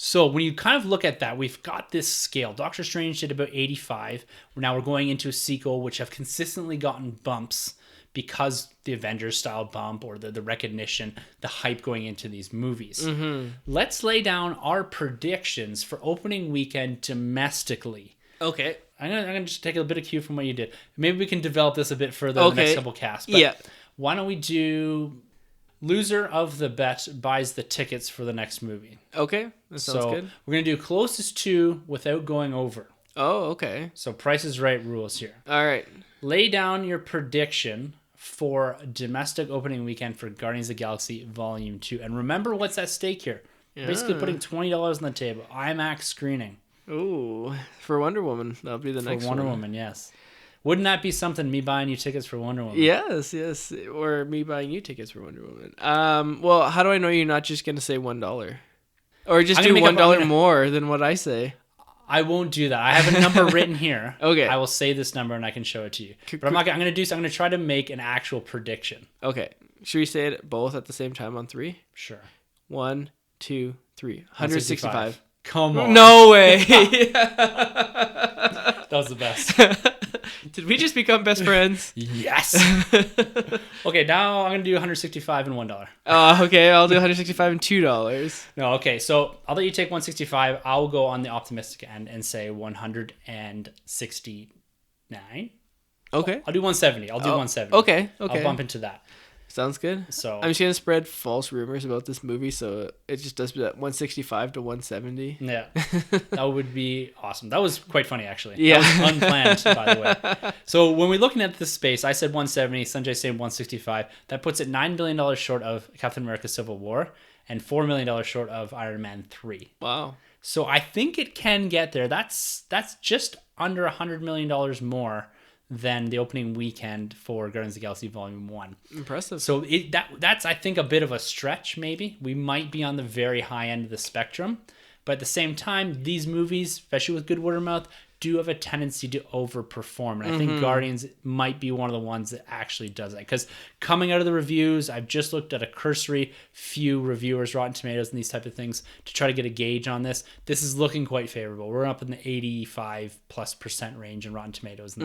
So when you kind of look at that, we've got this scale. Doctor Strange did about 85. Now we're going into a sequel, which have consistently gotten bumps because the Avengers style bump or the recognition, the hype going into these movies. Let's lay down our predictions for opening weekend domestically. Okay. I'm gonna just take a bit of cue from what you did. Maybe we can develop this a bit further in the next couple casts. But why don't we do loser of the bet buys the tickets for the next movie? Okay, that sounds good. We're gonna do closest to without going over. Oh, okay. So Price is Right rules here. All right. Lay down your prediction for domestic opening weekend for Guardians of the Galaxy Volume 2. And remember what's at stake here. Basically putting $20 on the table. IMAX screening. Ooh, for Wonder Woman. That'll be the next one. For Wonder Woman, yes. Wouldn't that be something, me buying you tickets for Wonder Woman? Yes. Or me buying you tickets for Wonder Woman. Well, how do I know you're not just going to say $1? Or just do $1 more than what I say? I won't do that. I have a number written here. Okay. I will say this number and I can show it to you. But I'm going to try to make an actual prediction. Okay. Should we say it both at the same time on 3? Sure. 1, 2, 3. 165. Come on. No way. That was the best. Did we just become best friends? Yes. Okay, now I'm going to do 165 and $1. Okay, I'll do 165 and $2. No, okay, so I'll let you take 165. I'll go on the optimistic end and say 169. Okay. I'll do 170. I'll do 170. Okay. I'll bump into that. Sounds good. So I'm just gonna spread false rumors about this movie, so it just does that 165 to 170. Yeah, that would be awesome. That was quite funny, actually. Yeah, that was unplanned, by the way. So when we're looking at this space, I said 170. Sanjay said 165. That puts it $9 billion short of Captain America: Civil War and $4 million short of Iron Man 3. Wow. So I think it can get there. That's just under $100 million more than the opening weekend for Guardians of the Galaxy Volume 1. Impressive. So that's, I think, a bit of a stretch, maybe. We might be on the very high end of the spectrum. But at the same time, these movies, especially with good word of mouth, do have a tendency to overperform. And I think Guardians might be one of the ones that actually does that. Because coming out of the reviews, I've just looked at a cursory few reviewers, Rotten Tomatoes, and these type of things to try to get a gauge on this. This is looking quite favorable. We're up in the 85+% range in Rotten Tomatoes.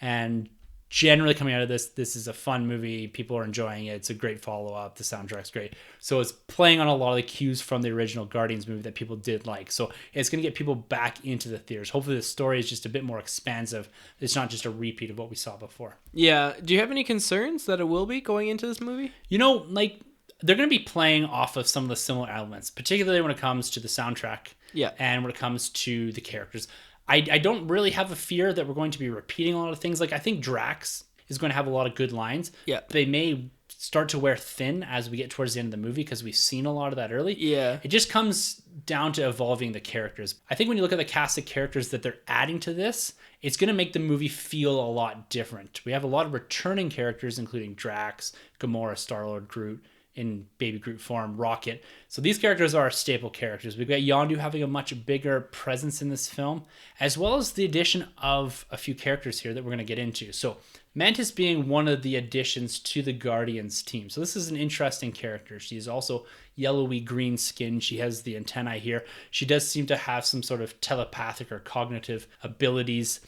And generally coming out of this is a fun movie. People are enjoying it. It's a great follow-up. The soundtrack's great. So it's playing on a lot of the cues from the original Guardians movie that people did like. So it's going to get people back into the theaters. Hopefully the story is just a bit more expansive. It's not just a repeat of what we saw before. Yeah. Do you have any concerns that it will be going into this movie? You know, like, they're going to be playing off of some of the similar elements, particularly when it comes to the soundtrack. Yeah. And when it comes to the characters. I don't really have a fear that we're going to be repeating a lot of things. Like, I think Drax is going to have a lot of good lines. Yeah. They may start to wear thin as we get towards the end of the movie because we've seen a lot of that early. Yeah. It just comes down to evolving the characters. I think when you look at the cast of characters that they're adding to this, it's going to make the movie feel a lot different. We have a lot of returning characters, including Drax, Gamora, Star-Lord, Groot, in Baby Groot form, Rocket. So these characters are staple characters. We've got Yondu having a much bigger presence in this film, as well as the addition of a few characters here that we're going to get into. So Mantis being one of the additions to the Guardians team. So this is an interesting character. She's also yellowy green skin. She has the antennae here. She does seem to have some sort of telepathic or cognitive abilities.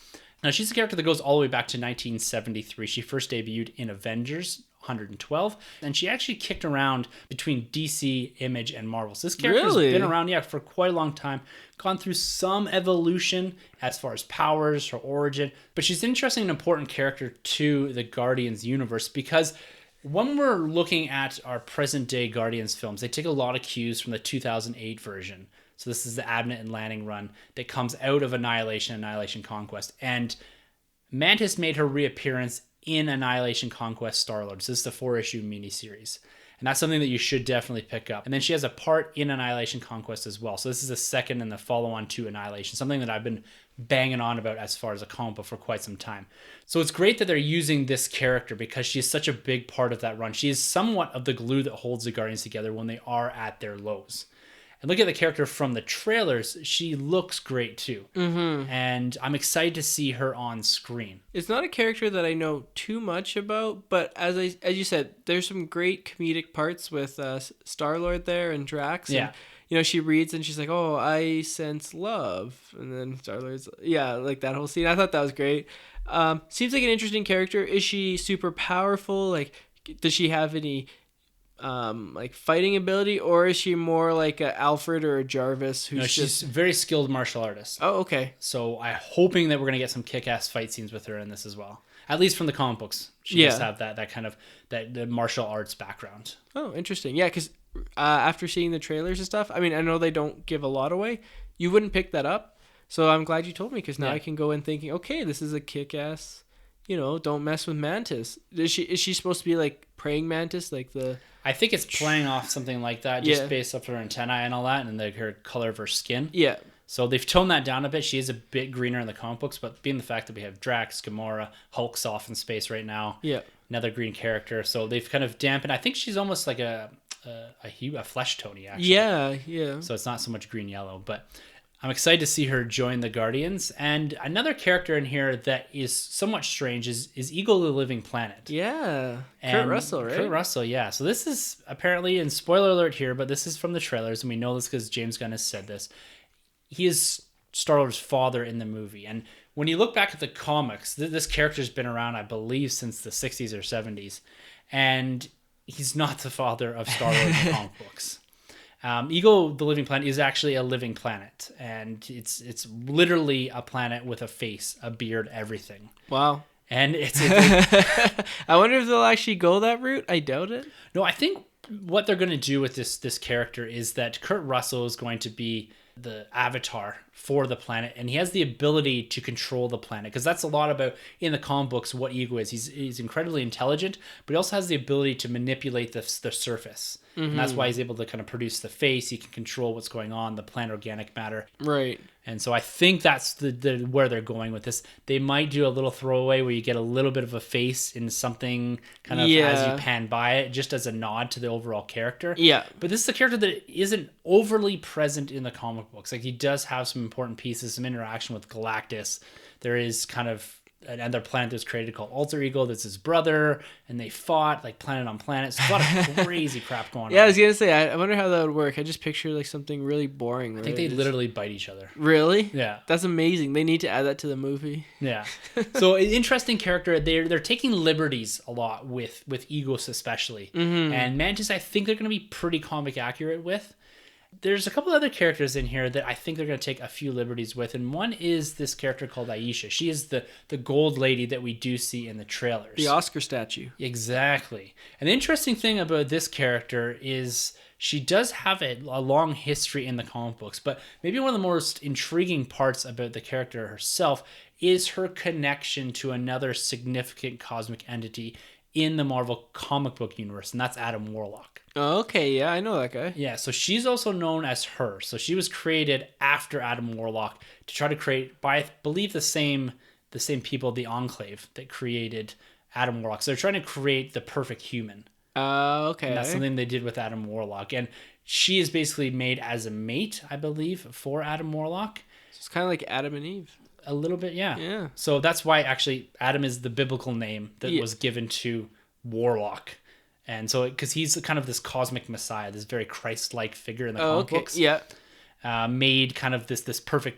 Now, she's a character that goes all the way back to 1973. She first debuted in Avengers 112, and she actually kicked around between DC, Image, and Marvel. So this character's been around, for quite a long time, gone through some evolution as far as powers, her origin, but she's an interesting and important character to the Guardians universe because when we're looking at our present-day Guardians films, they take a lot of cues from the 2008 version. So this is the Abnett and Lanning run that comes out of Annihilation Conquest. And Mantis made her reappearance in Annihilation Conquest Star-Lord. So this is the 4-issue miniseries. And that's something that you should definitely pick up. And then she has a part in Annihilation Conquest as well. So this is the second and the follow-on to Annihilation, something that I've been banging on about as far as a comic book for quite some time. So it's great that they're using this character because she's such a big part of that run. She is somewhat of the glue that holds the Guardians together when they are at their lows. And look at the character from the trailers. She looks great too. Mm-hmm. And I'm excited to see her on screen. It's not a character that I know too much about, but as you said, there's some great comedic parts with Star-Lord there and Drax. Yeah. And, she reads and she's like, "Oh, I sense love." And then Star-Lord's, like that whole scene. I thought that was great. Seems like an interesting character. Is she super powerful? Like, does she have any fighting ability, or is she more like a Alfred or a Jarvis she's a very skilled martial artist. Oh, okay. So I'm hoping that we're going to get some kick-ass fight scenes with her in this as well, at least from the comic books. She does have that kind of the martial arts background. Oh, interesting. Yeah, because after seeing the trailers and stuff, I mean, I know they don't give a lot away. You wouldn't pick that up, so I'm glad you told me, because now I can go in thinking, okay, this is a kick-ass, don't mess with Mantis. Is she supposed to be like praying mantis, like the... I think it's playing off something like that, just based off her antennae and all that, and her color of her skin. Yeah. So they've toned that down a bit. She is a bit greener in the comic books, but being the fact that we have Drax, Gamora, Hulk's off in space right now. Yeah. Another green character. So they've kind of dampened. I think she's almost like a flesh tone, actually. Yeah, yeah. So it's not so much green yellow, but I'm excited to see her join the Guardians. And another character in here that is somewhat strange is Eagle the Living Planet. Yeah. And Kurt Russell, right? Kurt Russell, yeah. So this is apparently, and spoiler alert here, but this is from the trailers, and we know this because James Gunn has said this. He is Star-Lord's father in the movie. And when you look back at the comics, this character's been around, I believe, since the 60s or 70s. And he's not the father of Star-Lord in the comic books. Eagle, the Living Planet, is actually a living planet, and it's literally a planet with a face, a beard, everything. Wow. And it's I wonder if they'll actually go that route. I doubt it. No, I think what they're going to do with this character is that Kurt Russell is going to be the avatar for the planet, and he has the ability to control the planet, because that's a lot about in the comic books what Eagle is. He's incredibly intelligent, but he also has the ability to manipulate the surface. Mm-hmm. And that's why he's able to kind of produce the face. He can control what's going on, the plant organic matter. Right. And so I think that's the where they're going with this. They might do a little throwaway where you get a little bit of a face in something kind of as you pan by it, just as a nod to the overall character. Yeah. But this is a character that isn't overly present in the comic books. Like, he does have some important pieces, some interaction with Galactus. There is kind of another planet that's created called Alter Ego that's his brother, and they fought like planet on planet. So a lot of crazy crap going on. Yeah, I was gonna say, I wonder how that would work. I just picture like something really boring. I think they literally bite each other. Really? Yeah. That's amazing. They need to add that to the movie. Yeah. So an interesting character. They're taking liberties a lot with Egos especially. Mm-hmm. And Mantis, I think they're gonna be pretty comic accurate with. There's a couple other characters in here that I think they're going to take a few liberties with, and one is this character called Aisha. She is the gold lady that we do see in the trailers. The Oscar statue. Exactly. And the interesting thing about this character is she does have a long history in the comic books, but maybe one of the most intriguing parts about the character herself is her connection to another significant cosmic entity in the Marvel comic book universe, and that's Adam Warlock. Oh, okay, yeah, I know that guy. Yeah, so she's also known as her. So she was created after Adam Warlock to try to create, by I believe the same people, the Enclave, that created Adam Warlock. So they're trying to create the perfect human. Okay. And that's something they did with Adam Warlock. And she is basically made as a mate, I believe, for Adam Warlock. So it's kind of like Adam and Eve. A little bit, yeah. Yeah. So that's why actually Adam is the biblical name that was given to Warlock. And so, because he's kind of this cosmic messiah, this very Christ-like figure in the comic books. Yeah. Made kind of this perfect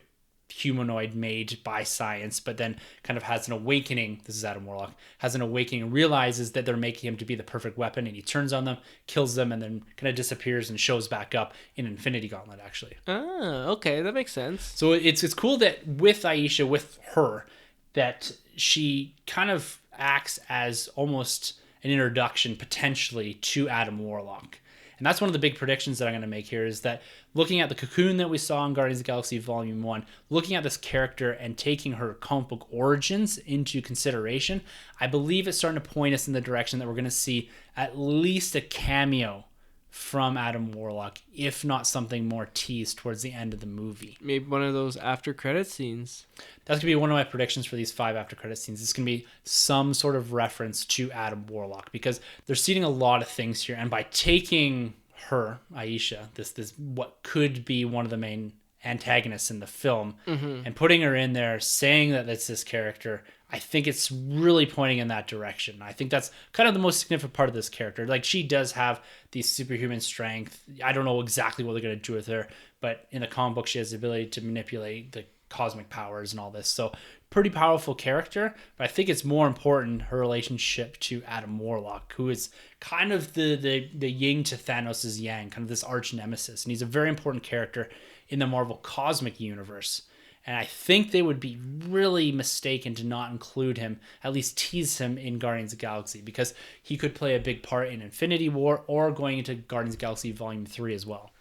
humanoid made by science, but then kind of has an awakening. This is Adam Warlock, has an awakening, realizes that they're making him to be the perfect weapon, and he turns on them, kills them, and then kind of disappears and shows back up in Infinity Gauntlet, actually. Okay, that makes sense. So it's cool that with Aisha, with her, that she kind of acts as almost an introduction potentially to Adam Warlock. And that's one of the big predictions that I'm going to make here, is that looking at the cocoon that we saw in Guardians of the Galaxy Volume 1, looking at this character and taking her comic book origins into consideration, I believe it's starting to point us in the direction that we're going to see at least a cameo from Adam Warlock, if not something more teased towards the end of the movie. Maybe one of those after credit scenes. That's going to be one of my predictions for these 5 after credit scenes. It's going to be some sort of reference to Adam Warlock, because they're seeding a lot of things here. And by taking her, Aisha, this what could be one of the main antagonists in the film, and putting her in there, saying that it's this character, I think it's really pointing in that direction. I think that's kind of the most significant part of this character. Like, she does have the superhuman strength. I don't know exactly what they're going to do with her, but in the comic book, she has the ability to manipulate the cosmic powers and all this. So pretty powerful character, but I think it's more important her relationship to Adam Warlock, who is kind of the yin to Thanos' yang, kind of this arch nemesis. And he's a very important character in the Marvel cosmic universe. And I think they would be really mistaken to not include him, at least tease him in Guardians of the Galaxy, because he could play a big part in Infinity War or going into Guardians of the Galaxy Volume 3 as well.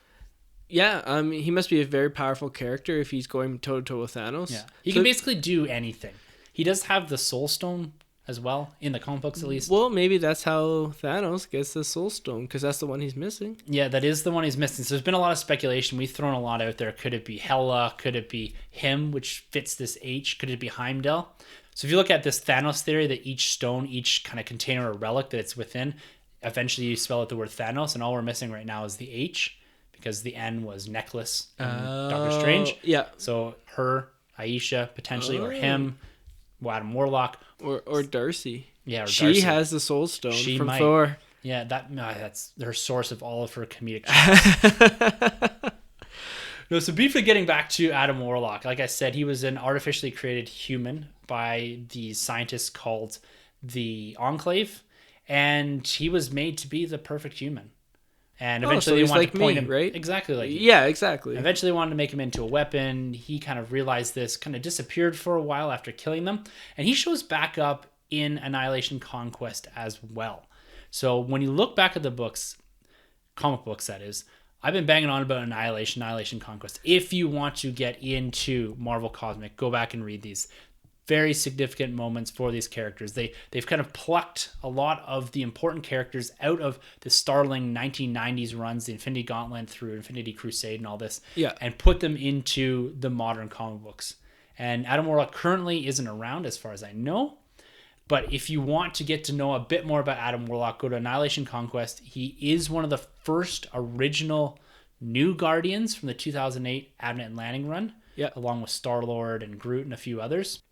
Yeah, he must be a very powerful character if he's going toe-to-toe with Thanos. Yeah, he can basically do anything. He does have the Soul Stone as well, in the comic books at least. Well, maybe that's how Thanos gets the Soul Stone, because that's the one he's missing. Yeah, that is the one he's missing. So there's been a lot of speculation. We've thrown a lot out there. Could it be Hela? Could it be him, which fits this H? Could it be Heimdall? So if you look at this Thanos theory, that each stone, each kind of container or relic that it's within, eventually you spell out the word Thanos, and all we're missing right now is the H, because the N was necklace in Doctor Strange. Yeah. So her, Aisha, potentially, or him, Adam Warlock. Or Darcy. Yeah, or she Darcy. has the Soul Stone from might. Thor. Yeah, that's her source of all of her comedic chops. No, so briefly getting back to Adam Warlock, like I said, he was an artificially created human by these scientists called the Enclave, and he was made to be the perfect human. And eventually so they wanted like to point him right? exactly like Yeah, exactly. Eventually they wanted to make him into a weapon. He kind of realized this, kind of disappeared for a while after killing them, and he shows back up in Annihilation Conquest as well. So when you look back at the books, comic books that is, I've been banging on about Annihilation Conquest. If you want to get into Marvel Cosmic, go back and read these. Very significant moments for these characters. They've kind of plucked a lot of the important characters out of the Starling 1990s runs, the Infinity Gauntlet through Infinity Crusade and all this, and put them into the modern comic books. And Adam Warlock currently isn't around as far as I know, but if you want to get to know a bit more about Adam Warlock, go to Annihilation Conquest. He is one of the first original new Guardians from the 2008 Abnett and Lanning run, along with Star-Lord and Groot and a few others.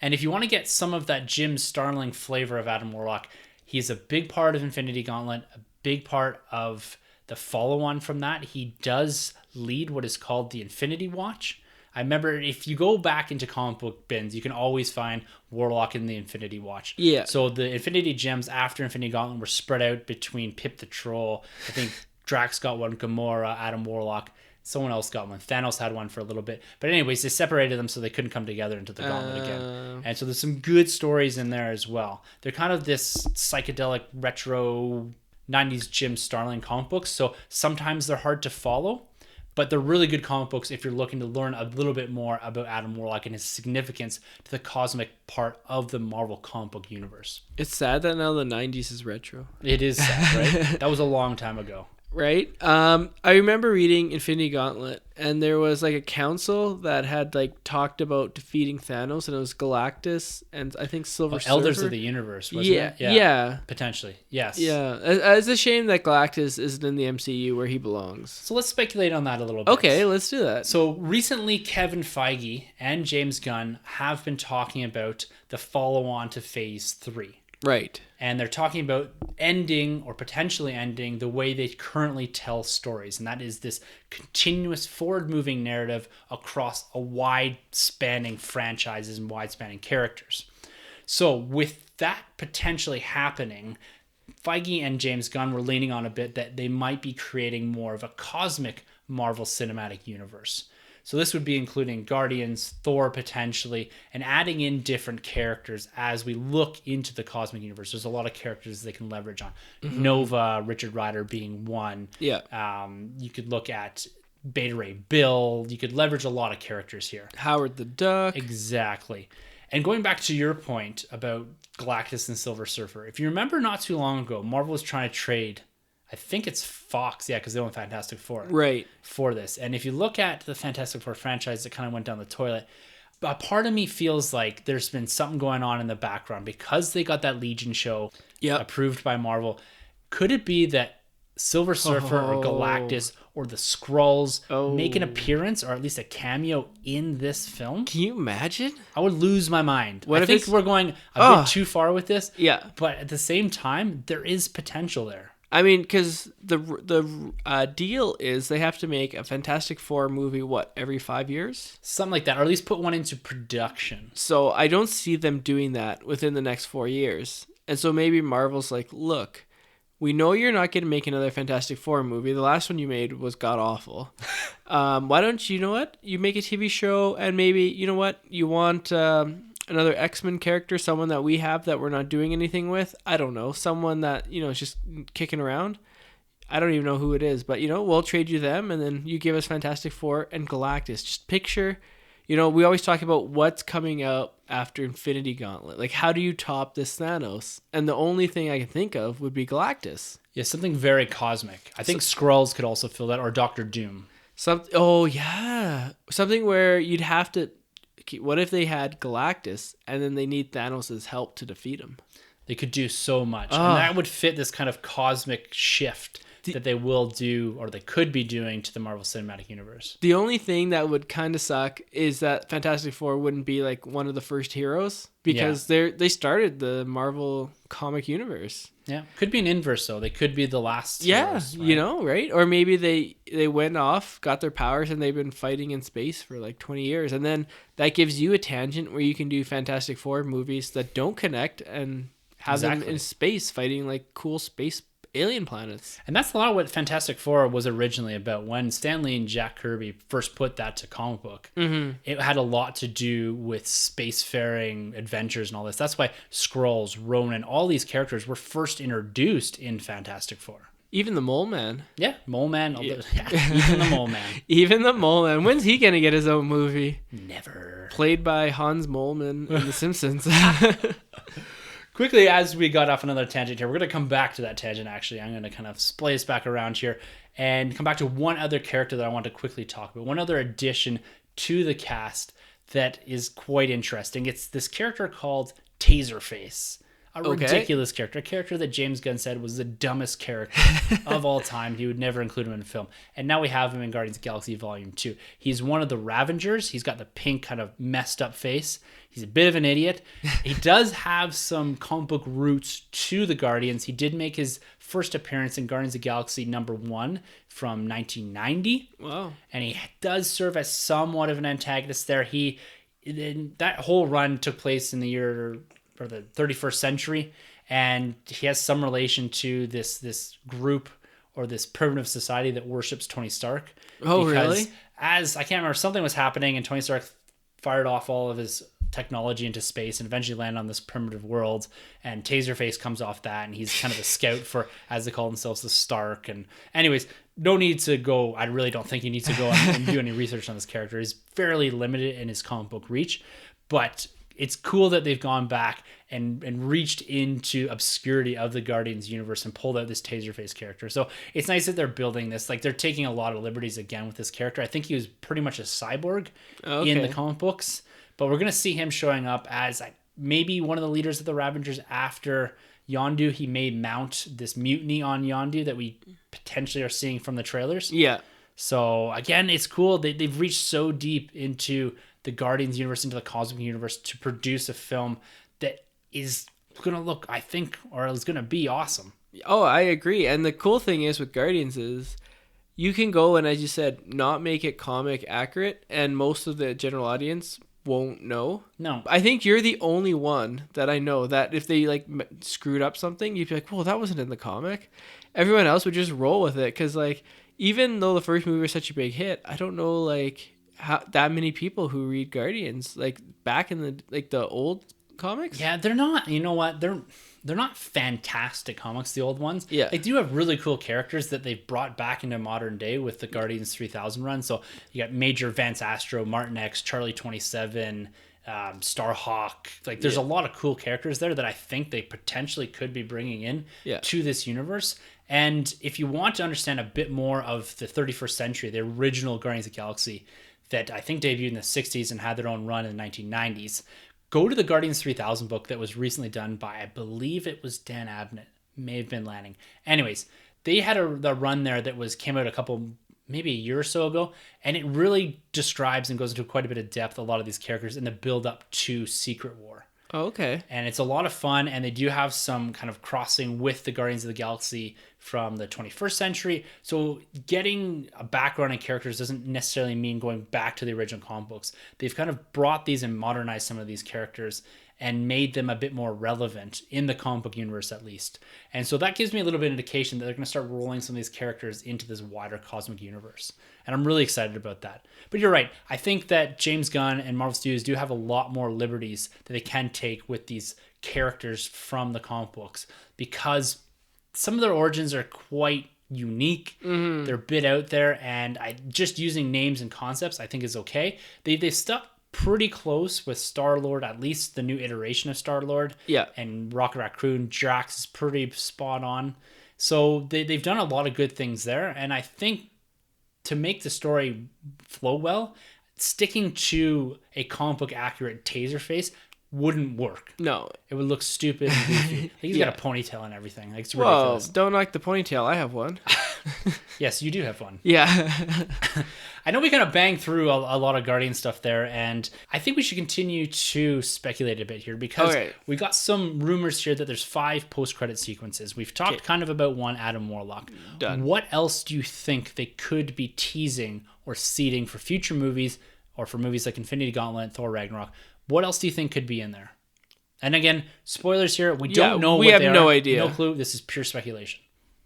And if you want to get some of that Jim Starling flavor of Adam Warlock, he's a big part of Infinity Gauntlet, a big part of the follow-on from that. He does lead what is called the Infinity Watch. I remember if you go back into comic book bins, you can always find Warlock in the Infinity Watch. Yeah. So the Infinity Gems after Infinity Gauntlet were spread out between Pip the Troll. I think Drax got one, Gamora, Adam Warlock. Someone else got one. Thanos had one for a little bit. But anyways, they separated them so they couldn't come together into the Gauntlet again. And so there's some good stories in there as well. They're kind of this psychedelic retro 90s Jim Starling comic books. So sometimes they're hard to follow. But they're really good comic books if you're looking to learn a little bit more about Adam Warlock and his significance to the cosmic part of the Marvel comic book universe. It's sad that now the 90s is retro. It is sad, right? That was a long time ago. Right. I remember reading Infinity Gauntlet, and there was like a council that had like talked about defeating Thanos, and it was Galactus and I think Silver Surfer. Elders of the Universe, wasn't Yeah, it? yeah, Potentially, yes. yeah. It's a shame that Galactus isn't in the MCU where he belongs. So let's speculate on that a little bit. Okay, let's do that. So recently, Kevin Feige and James Gunn have been talking about the follow-on to Phase 3. Right. And they're talking about ending or potentially ending the way they currently tell stories. And that is this continuous forward-moving narrative across a wide-spanning franchises and wide-spanning characters. So with that potentially happening, Feige and James Gunn were leaning on a bit that they might be creating more of a cosmic Marvel Cinematic Universe. So this would be including Guardians, Thor potentially, and adding in different characters as we look into the cosmic universe. There's a lot of characters they can leverage on. Mm-hmm. Nova, Richard Rider being one. Yeah. You could look at Beta Ray Bill. You could leverage a lot of characters here. Howard the Duck. Exactly. And going back to your point about Galactus and Silver Surfer, if you remember not too long ago, Marvel was trying to trade, I think it's Fox, because they own Fantastic Four. Right. For this. And if you look at the Fantastic Four franchise, it kind of went down the toilet. A part of me feels like there's been something going on in the background because they got that Legion show approved by Marvel. Could it be that Silver Surfer or Galactus or the Skrulls make an appearance or at least a cameo in this film? Can you imagine? I would lose my mind. What I think we're going a bit too far with this. Yeah. But at the same time, there is potential there. I mean, because the deal is they have to make a Fantastic Four movie, every 5 years? Something like that, or at least put one into production. So I don't see them doing that within the next 4 years. And so maybe Marvel's like, look, we know you're not going to make another Fantastic Four movie. The last one you made was god-awful. Why don't you know what? You make a TV show, and maybe, you know what? You want another X-Men character, someone that we have that we're not doing anything with. I don't know. Someone that, is just kicking around. I don't even know who it is, but, we'll trade you them, and then you give us Fantastic Four and Galactus. Just picture, we always talk about what's coming out after Infinity Gauntlet. Like, how do you top this Thanos? And the only thing I can think of would be Galactus. Yeah, something very cosmic. I think Skrulls could also fill that, or Doctor Doom. Something where you'd have to... What if they had Galactus and then they need Thanos' help to defeat him? They could do so much. And that would fit this kind of cosmic shift that they will do, or they could be doing, to the Marvel Cinematic Universe. The only thing that would kind of suck is that Fantastic Four wouldn't be like one of the first heroes because they started the Marvel comic universe. Yeah. Could be an inverse, though. They could be the last heroes, right? Right? Or maybe they went off, got their powers, and they've been fighting in space for like 20 years. And then that gives you a tangent where you can do Fantastic Four movies that don't connect and have them in space fighting like cool space alien planets. And that's a lot of what Fantastic Four was originally about. When Stan Lee and Jack Kirby first put that to comic book, it had a lot to do with spacefaring adventures and all this. That's why Skrulls, Ronan, all these characters were first introduced in Fantastic Four. Even the Mole Man. Yeah, Mole Man. Even the Mole Man. Even the Mole Man. When's he going to get his own movie? Never. Played by Hans Moleman in The Simpsons. Quickly, as we got off another tangent here, we're going to come back to that tangent, actually. I'm going to kind of splay us back around here and come back to one other character that I want to quickly talk about. One other addition to the cast that is quite interesting. It's this character called Taserface. A ridiculous character. A character that James Gunn said was the dumbest character of all time. He would never include him in a film. And now we have him in Guardians of the Galaxy Volume 2. He's one of the Ravengers. He's got the pink kind of messed up face. He's a bit of an idiot. He does have some comic book roots to the Guardians. He did make his first appearance in Guardians of the Galaxy #1 from 1990. Wow. And he does serve as somewhat of an antagonist there. That whole run took place in the year... or the 31st century, and he has some relation to this group or this primitive society that worships Tony Stark. Oh, really? As I can't remember, something was happening, and Tony Stark fired off all of his technology into space and eventually landed on this primitive world, and Taserface comes off that, and he's kind of a scout for, as they call themselves, the Stark. And anyways, no need to go, I really don't think you need to go and do any research on this character. He's fairly limited in his comic book reach, but it's cool that they've gone back and reached into obscurity of the Guardians universe and pulled out this Taserface character. So it's nice that they're building this. Like, they're taking a lot of liberties again with this character. I think he was pretty much a cyborg in the comic books, but we're going to see him showing up as maybe one of the leaders of the Ravengers after Yondu. He may mount this mutiny on Yondu that we potentially are seeing from the trailers. Yeah. So again, it's cool. They've reached so deep into the Guardians universe, into the cosmic universe, to produce a film that is going to look, I think, or is going to be awesome. Oh, I agree. And the cool thing is with Guardians is you can go and, as you said, not make it comic accurate, and most of the general audience won't know. No. I think you're the only one that I know that if they like screwed up something, you'd be like, well, that wasn't in the comic. Everyone else would just roll with it, because like, even though the first movie was such a big hit, I don't know like how that many people who read Guardians like back in the old comics. Yeah, they're not. You know what? They're not fantastic comics, the old ones. Yeah. They do have really cool characters that they've brought back into modern day with the Guardians 3000 run. So you got Major Vance Astro, Martin X, Charlie 27, Starhawk. Like, there's a lot of cool characters there that I think they potentially could be bringing in to this universe. And if you want to understand a bit more of the 31st century, the original Guardians of the Galaxy that I think debuted in the 60s and had their own run in the 1990s, go to the Guardians 3000 book that was recently done by, I believe it was Dan Abnett, may have been Lanning. Anyways, they had a run there that came out maybe a year or so ago, and it really describes and goes into quite a bit of depth a lot of these characters in the build up to Secret War. Oh, okay. And it's a lot of fun, and they do have some kind of crossing with the Guardians of the Galaxy from the 21st century. So getting a background in characters doesn't necessarily mean going back to the original comic books. They've kind of brought these and modernized some of these characters and made them a bit more relevant in the comic book universe, at least. And so that gives me a little bit of indication that they're going to start rolling some of these characters into this wider cosmic universe. And I'm really excited about that. But you're right. I think that James Gunn and Marvel Studios do have a lot more liberties that they can take with these characters from the comic books, because some of their origins are quite unique. Mm-hmm. They're a bit out there, and just using names and concepts I think is okay. They stuck pretty close with Star-Lord, at least the new iteration of Star-Lord. Yeah. And Rocket Raccoon, Drax is pretty spot on. So they've done a lot of good things there, and I think to make the story flow well, sticking to a comic book accurate Taserface wouldn't work. No. It would look stupid and goofy. He's got a ponytail and everything. Like, it's ridiculous. Whoa, don't like the ponytail. I have one. Yes, you do have one. Yeah. I know we kind of banged through a lot of Guardian stuff there, and I think we should continue to speculate a bit here, because we got some rumors here that there's 5 post-credit sequences. We've talked kind of about one, Adam Warlock. Done. What else do you think they could be teasing or seeding for future movies, or for movies like Infinity Gauntlet, Thor Ragnarok? What else do you think could be in there? And again, spoilers here. We don't know. We have no idea. No clue. This is pure speculation.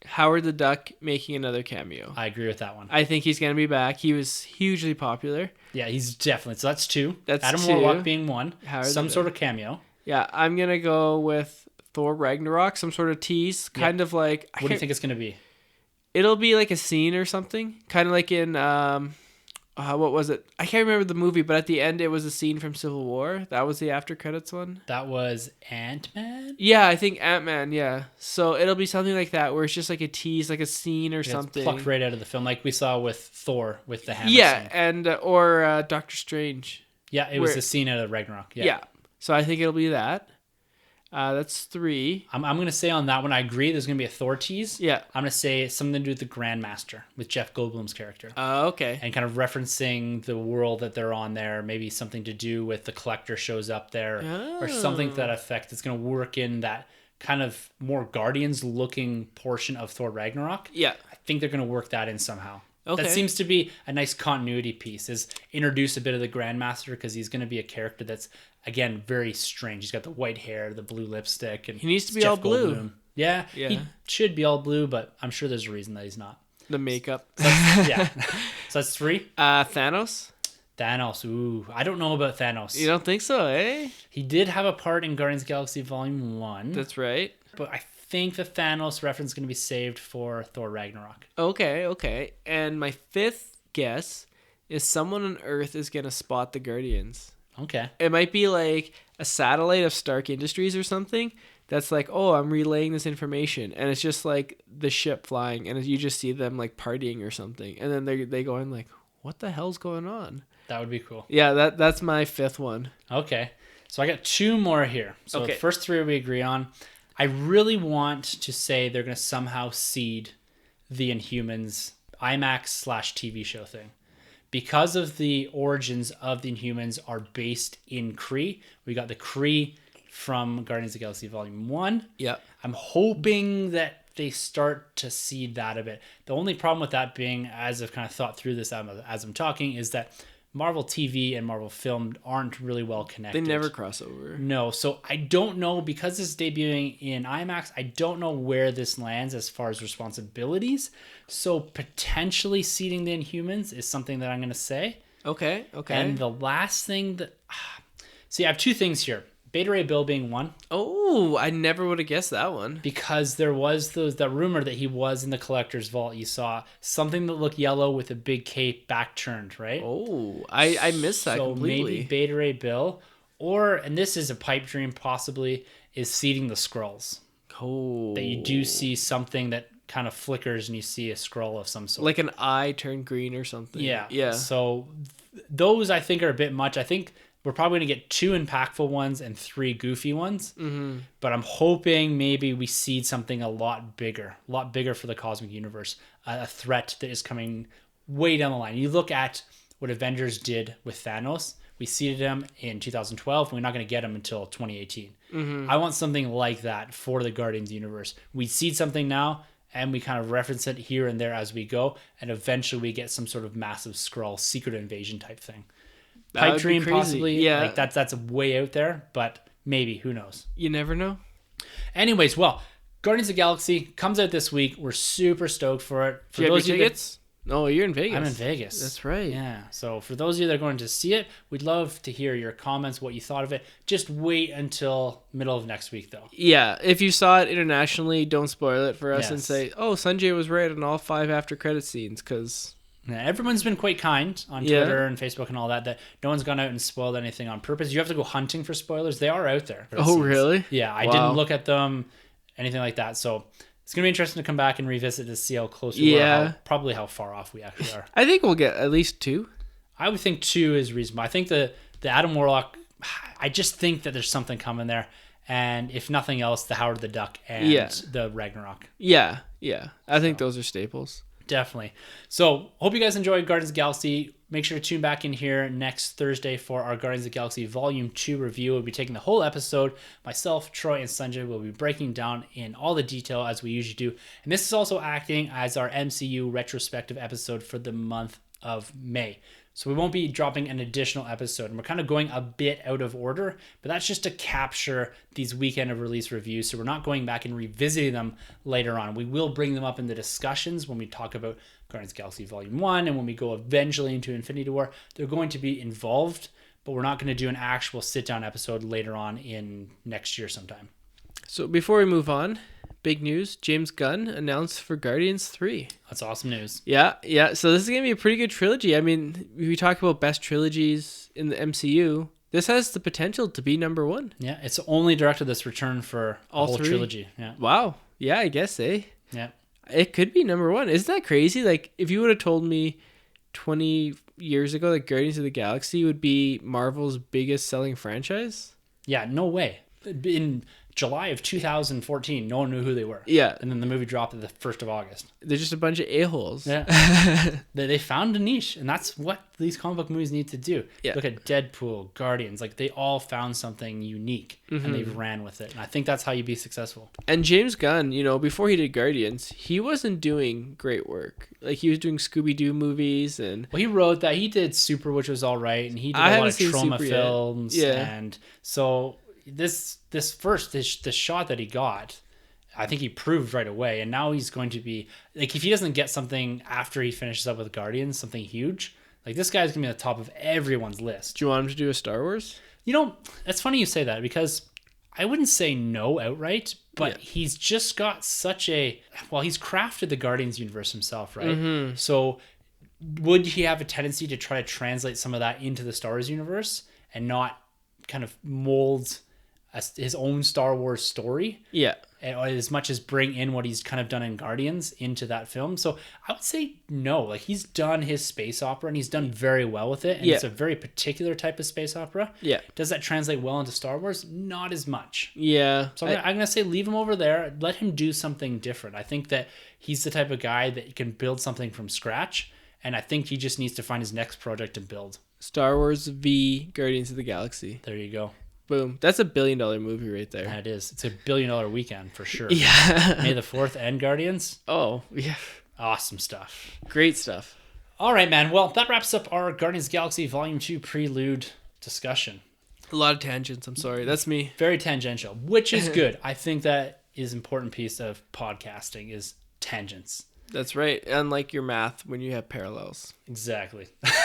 Howard the Duck making another cameo. I agree with that one. I think he's going to be back. He was hugely popular. Yeah, he's definitely. So that's 2. That's Adam 2. Warlock being 1. Howard some sort of cameo. Yeah, I'm going to go with Thor Ragnarok. Some sort of tease. Kind of like... What do you think it's going to be? It'll be like a scene or something. Kind of like in... what was it? I can't remember the movie, but at the end it was a scene from Civil War. That was the after credits one. That was Ant-Man? Yeah, I think Ant-Man, yeah. So it'll be something like that, where it's just like a tease, like a scene or something. It's plucked right out of the film, like we saw with Thor with the hammer scene. And or Doctor Strange. Yeah, it was a scene out of Ragnarok. Yeah. So I think it'll be that. That's 3. I'm going to say on that one, I agree. There's going to be a Thor tease. Yeah. I'm going to say something to do with the Grandmaster, with Jeff Goldblum's character. Okay. And kind of referencing the world that they're on there. Maybe something to do with the Collector shows up there. Or something to that effect that's going to work in that kind of more Guardians-looking portion of Thor Ragnarok. Yeah. I think they're going to work that in somehow. Okay. That seems to be a nice continuity piece, is introduce a bit of the Grandmaster, because he's going to be a character that's, again, very strange. He's got the white hair, the blue lipstick, and he needs to be all blue. Yeah, he should be all blue, but I'm sure there's a reason that he's not. The makeup. So that's 3. Thanos. Ooh, I don't know about Thanos. You don't think so, eh? He did have a part in Guardians of the Galaxy Volume 1. That's right. But I think the Thanos reference is going to be saved for Thor Ragnarok. Okay. And my 5th guess is someone on Earth is going to spot the Guardians. Okay. It might be like a satellite of Stark Industries or something that's like, oh, I'm relaying this information, and it's just like the ship flying, and you just see them like partying or something, and then they go in like, what the hell's going on? That would be cool. Yeah, that's my fifth one. Okay. So I got two more here. So Okay. the first three we agree on. I really want to say they're going to somehow seed the Inhumans IMAX/TV show thing. Because of the origins of the Inhumans are based in Kree. We got the Kree from Guardians of the Galaxy Volume 1. Yeah. I'm hoping that they start to seed that a bit. The only problem with that being, as I've kind of thought through this as I'm talking, is that Marvel TV and Marvel film aren't really well connected. They never cross over. No, so I don't know, because this is debuting in IMAX, I don't know where this lands as far as responsibilities. So potentially seeding the Inhumans is something that I'm going to say. Okay. And the last thing that... See, I have two things here. Beta Ray Bill being one. Oh, I never would have guessed that one. Because there was that rumor that he was in the collector's vault. You saw something that looked yellow with a big cape back turned, right? Oh, I missed that completely. So maybe Beta Ray Bill, or, and this is a pipe dream possibly, is seeding the Skrulls. Oh. That you do see something that kind of flickers and you see a Skrull of some sort. Like an eye turned green or something. Yeah. So those I think are a bit much. I think we're probably going to get 2 impactful ones and 3 goofy ones. Mm-hmm. But I'm hoping maybe we seed something a lot bigger for the cosmic universe. A threat that is coming way down the line. You look at what Avengers did with Thanos. We seeded him in 2012. And we're not going to get him until 2018. Mm-hmm. I want something like that for the Guardians universe. We seed something now, and we kind of reference it here and there as we go. And eventually we get some sort of massive Skrull secret invasion type thing. Pipe dream possibly. Yeah. Like that's way out there, but maybe, who knows? You never know. Anyways, well, Guardians of the Galaxy comes out this week. We're super stoked for it. For Do you have those your of you tickets? No, you're in Vegas. I'm in Vegas. That's right. Yeah. So for those of you that are going to see it, we'd love to hear your comments, what you thought of it. Just wait until middle of next week, though. Yeah. If you saw it internationally, don't spoil it for us and Yes. say, oh, Sunjay was right on all 5 after credit scenes, because... Yeah, everyone's been quite kind on Twitter and Facebook and all that no one's gone out and spoiled anything on purpose. You have to go hunting for spoilers. They are out there. Oh, really? Yeah, I didn't look at them, anything like that. So it's going to be interesting to come back and revisit to see how close we were, probably how far off we actually are. I think we'll get at least 2. I would think 2 is reasonable. I think the Adam Warlock, I just think that there's something coming there. And if nothing else, the Howard the Duck and the Ragnarok. Yeah. I think those are staples. Definitely. So, hope you guys enjoyed Guardians of the Galaxy. Make sure to tune back in here next Thursday for our Guardians of the Galaxy Volume 2 review. We'll be taking the whole episode. Myself, Troy, and Sunjay will be breaking down in all the detail as we usually do. And this is also acting as our MCU retrospective episode for the month of May. So we won't be dropping an additional episode. And we're kind of going a bit out of order, but that's just to capture these weekend of release reviews. So we're not going back and revisiting them later on. We will bring them up in the discussions when we talk about Guardians of the Galaxy Volume 1 and when we go eventually into Infinity War. They're going to be involved, but we're not going to do an actual sit-down episode later on in next year sometime. So before we move on, big news, James Gunn announced for Guardians 3. That's awesome news. Yeah. So this is going to be a pretty good trilogy. I mean, we talk about best trilogies in the MCU. This has the potential to be number 1. Yeah, it's the only director that's returned for all a whole 3? Trilogy. Yeah. Wow. Yeah, I guess, Yeah. It could be number 1. Isn't that crazy? Like, if you would have told me 20 years ago that Guardians of the Galaxy would be Marvel's biggest selling franchise? Yeah, no way. In July of 2014, no one knew who they were. Yeah. And then the movie dropped at the 1st of August. They're just a bunch of a-holes. Yeah. They found a niche, and that's what these comic book movies need to do. Yeah. Look at Deadpool, Guardians. Like, they all found something unique, and they've ran with it. And I think that's how you be successful. And James Gunn, before he did Guardians, he wasn't doing great work. Like, he was doing Scooby-Doo movies and... Well, he wrote that. He did Super, which was all right, and he did a lot of trauma films. Yeah. And so... This shot that he got, I think he proved right away, and now he's going to be like, if he doesn't get something after he finishes up with Guardians, something huge, like this guy's gonna be at the top of everyone's list. Do you want him to do a Star Wars? It's funny you say that, because I wouldn't say no outright, but he's just got such he's crafted the Guardians universe himself, right? Mm-hmm. So would he have a tendency to try to translate some of that into the Star Wars universe? and not kind of mold his own Star Wars story. Yeah. As much as bring in what he's kind of done in Guardians into that film. So I would say no. Like, he's done his space opera and he's done very well with it. And it's a very particular type of space opera. Yeah. Does that translate well into Star Wars? Not as much. Yeah. So I'm going to say leave him over there. Let him do something different. I think that he's the type of guy that can build something from scratch. And I think he just needs to find his next project to build. Star Wars v Guardians of the Galaxy. There you go. Boom. That's $1 billion movie right there. That is. It's $1 billion weekend for sure. Yeah. May the 4th and Guardians. Oh, yeah. Awesome stuff. Great stuff. All right, man. Well, that wraps up our Guardians of the Galaxy Volume 2 Prelude discussion. A lot of tangents. I'm sorry. That's me. Very tangential, which is good. I think that is an important piece of podcasting is tangents. That's right. Unlike your math when you have parallels. Exactly. All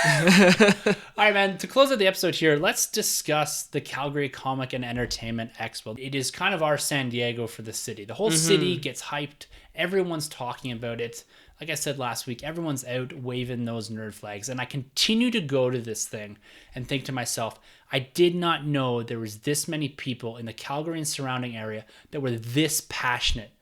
right, man. To close out the episode here, let's discuss the Calgary Comic and Entertainment Expo. It is kind of our San Diego for the city. The whole city gets hyped. Everyone's talking about it. Like I said last week, everyone's out waving those nerd flags. And I continue to go to this thing and think to myself, I did not know there was this many people in the Calgary and surrounding area that were this passionate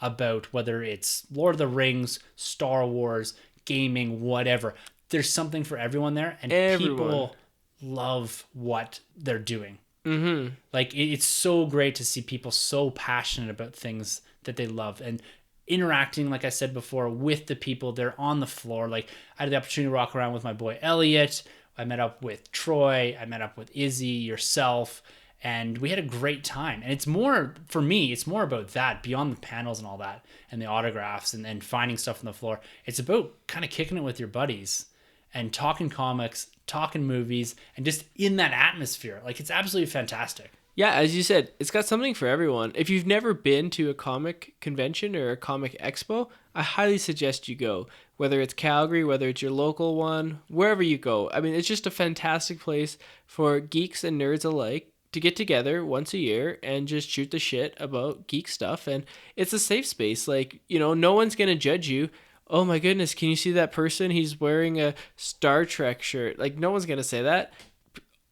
about whether it's Lord of the Rings, Star Wars, gaming, whatever. There's something for everyone there, and people love what they're doing. Mm-hmm. Like, it's so great to see people so passionate about things that they love and interacting, like I said before, with the people. They're on the floor. Like, I had the opportunity to walk around with my boy Elliot. I met up with Troy. I met up with Izzy, yourself. And we had a great time. And it's more, for me, it's more about that, beyond the panels and all that, and the autographs and finding stuff on the floor. It's about kind of kicking it with your buddies and talking comics, talking movies, and just in that atmosphere. Like, it's absolutely fantastic. Yeah, as you said, it's got something for everyone. If you've never been to a comic convention or a comic expo, I highly suggest you go. Whether it's Calgary, whether it's your local one, wherever you go. I mean, it's just a fantastic place for geeks and nerds alike to get together once a year and just shoot the shit about geek stuff. And it's a safe space. Like, you know, no one's going to judge you. Oh my goodness, can you see that person? He's wearing a Star Trek shirt. Like, no one's going to say that.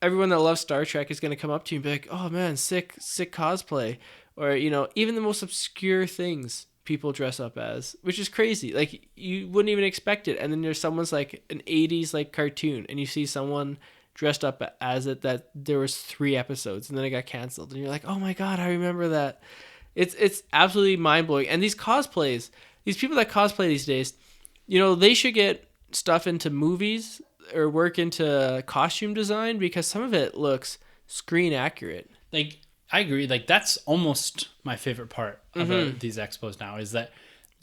Everyone that loves Star Trek is going to come up to you and be like, oh man, sick cosplay. Or, you know, even the most obscure things people dress up as, which is crazy. Like, you wouldn't even expect it. And then there's someone's like an 80s like cartoon and you see someone dressed up as it that there was 3 episodes and then it got canceled and you're like, oh my god, I remember that. It's absolutely mind-blowing. And these cosplays, these people that cosplay these days, you know, they should get stuff into movies or work into costume design because some of it looks screen accurate. Like, I agree. Like, that's almost my favorite part about these expos now, is that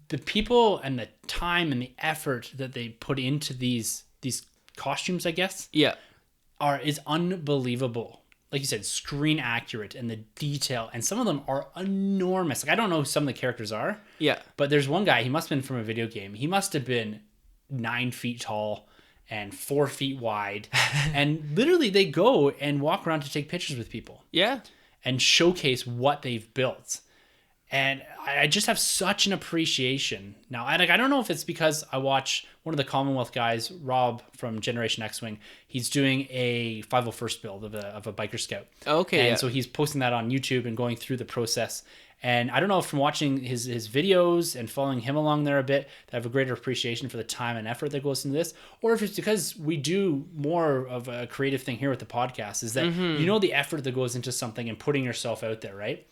the people and the time and the effort that they put into these costumes, I guess, is unbelievable. Like you said, screen accurate, and the detail, and some of them are enormous. Like, I don't know who some of the characters are. Yeah. But there's one guy, he must have been from a video game. He must have been 9 feet tall and 4 feet wide. And literally they go and walk around to take pictures with people. Yeah. And showcase what they've built. And I just have such an appreciation now. I don't know if it's because I watch one of the Commonwealth guys, Rob from Generation X-Wing. He's doing a 501st build of a biker scout. Okay. And so he's posting that on YouTube and going through the process. And I don't know if from watching his videos and following him along there a bit, that I have a greater appreciation for the time and effort that goes into this, or if it's because we do more of a creative thing here with the podcast, is that you know the effort that goes into something and putting yourself out there, right?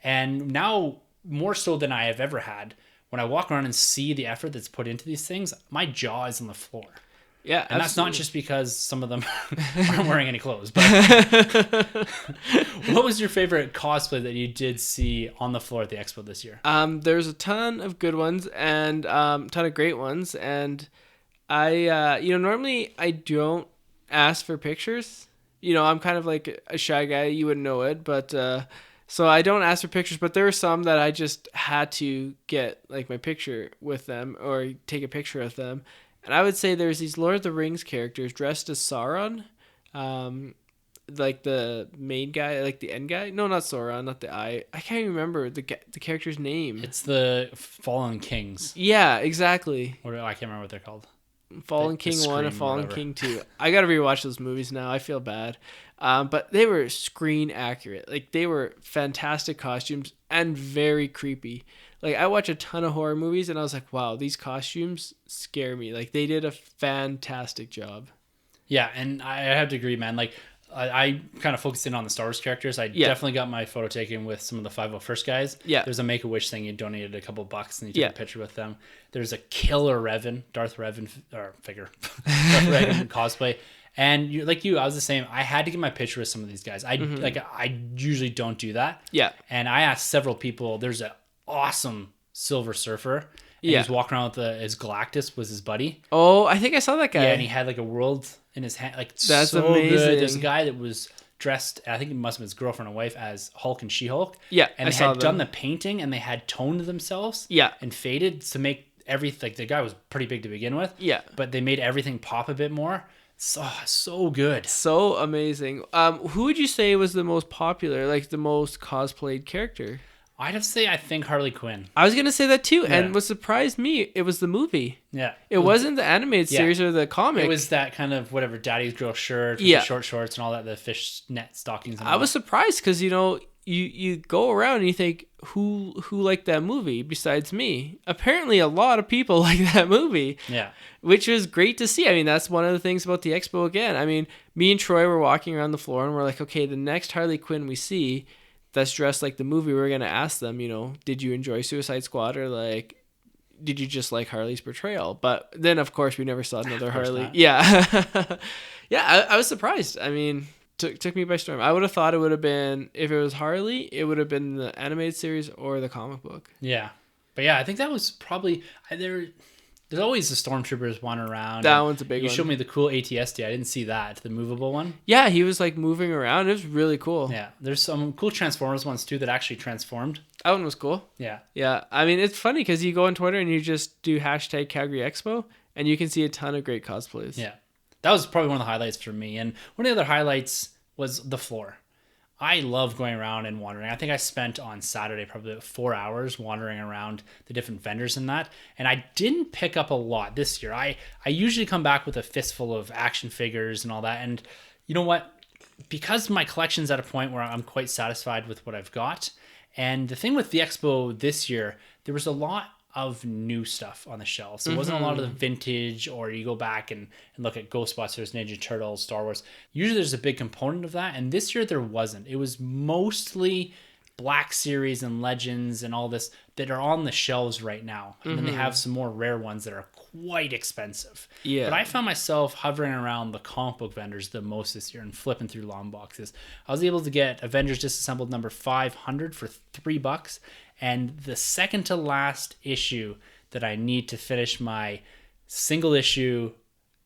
And now, more so than I have ever had, when I walk around and see the effort that's put into these things, my jaw is on the floor. Yeah, and that's not just because some of them aren't wearing any clothes. But what was your favorite cosplay that you did see on the floor at the expo this year? There's a ton of good ones and a ton of great ones. And I, normally I don't ask for pictures. You know, I'm kind of like a shy guy. You wouldn't know it, but so I don't ask for pictures. But there were some that I just had to get like my picture with them or take a picture of them. And I would say there's these Lord of the Rings characters dressed as Sauron, like the main guy, like the end guy. No, not Sauron, not the eye. I can't even remember the character's name. It's the Fallen Kings. Yeah, exactly. Or I can't remember what they're called. Fallen The King 1 Scream and or Fallen whatever. King 2. I gotta rewatch those movies now. I feel bad. But they were screen accurate. Like, they were fantastic costumes and very creepy. Like, I watch a ton of horror movies and I was like, wow, these costumes scare me. Like, they did a fantastic job. Yeah, and I have to agree, man. Like, I kind of focused in on the Star Wars characters. I definitely got my photo taken with some of the 501st guys. Yeah. There's a Make-A-Wish thing. You donated a couple bucks and you took Yeah. a picture with them. There's a killer Darth Revan, or figure, Darth Revan cosplay. And I was the same. I had to get my picture with some of these guys. I usually don't do that. Yeah. And I asked several people. There's an awesome Silver Surfer. And he was walking around with his Galactus was his buddy. Oh, I think I saw that guy. Yeah, and he had like a world in his hand. Like, that's so amazing. good. There's a guy that was dressed, I think it must have been his girlfriend or wife, as Hulk and She-Hulk. Yeah, and they had done the painting and they had toned themselves. Yeah. And faded to make everything. Like, the guy was pretty big to begin with. Yeah. But they made everything pop a bit more. So good. So amazing. Who would you say was the most popular, like the most cosplayed character? I'd have to say I think Harley Quinn. I was gonna say that too, Yeah. and what surprised me, it was the movie. Yeah. It wasn't the animated series or the comic. It was that kind of whatever daddy's girl shirt with the short shorts and all that, the fish net stockings. And all I was surprised because you go around and you think who liked that movie besides me. Apparently, a lot of people like that movie. Yeah. Which was great to see. I mean, that's one of the things about the expo again. I mean, me and Troy were walking around the floor and we're like, okay, the next Harley Quinn we see that's dressed like the movie, we're gonna ask them, did you enjoy Suicide Squad, or like, did you just like Harley's portrayal? But then, of course, we never saw another Harley. Not. Yeah, yeah. I was surprised. I mean, took me by storm. I would have thought it would have been, if it was Harley, it would have been the animated series or the comic book. Yeah, but yeah, I think that was probably There's always the stormtroopers wandering around. That one's a big one. You one. showed me the cool ATSD. I didn't see that, the movable one. Yeah, he was like moving around. It was really cool. Yeah, there's some cool Transformers ones too that actually transformed. That one was cool. Yeah. Yeah, I mean, it's funny because you go on Twitter and you just do hashtag Calgary Expo and you can see a ton of great cosplays. Yeah, that was probably one of the highlights for me. And one of the other highlights was the floor. I love going around and wandering. I think I spent on Saturday probably about 4 hours wandering around the different vendors in that. And I didn't pick up a lot this year. I usually come back with a fistful of action figures and all that. And you know what? Because my collection's at a point where I'm quite satisfied with what I've got. And the thing with the expo this year, there was a lot of new stuff on the shelves. It wasn't a lot of the vintage, or you go back and look at Ghostbusters, Ninja Turtles, Star Wars. Usually there's a big component of that, and this year there wasn't. It was mostly Black Series and Legends and all this that are on the shelves right now. And then they have some more rare ones that are quite expensive. Yeah. But I found myself hovering around the comic book vendors the most this year and flipping through long boxes. I was able to get Avengers Disassembled number 500 for $3. And the second to last issue that I need to finish my single issue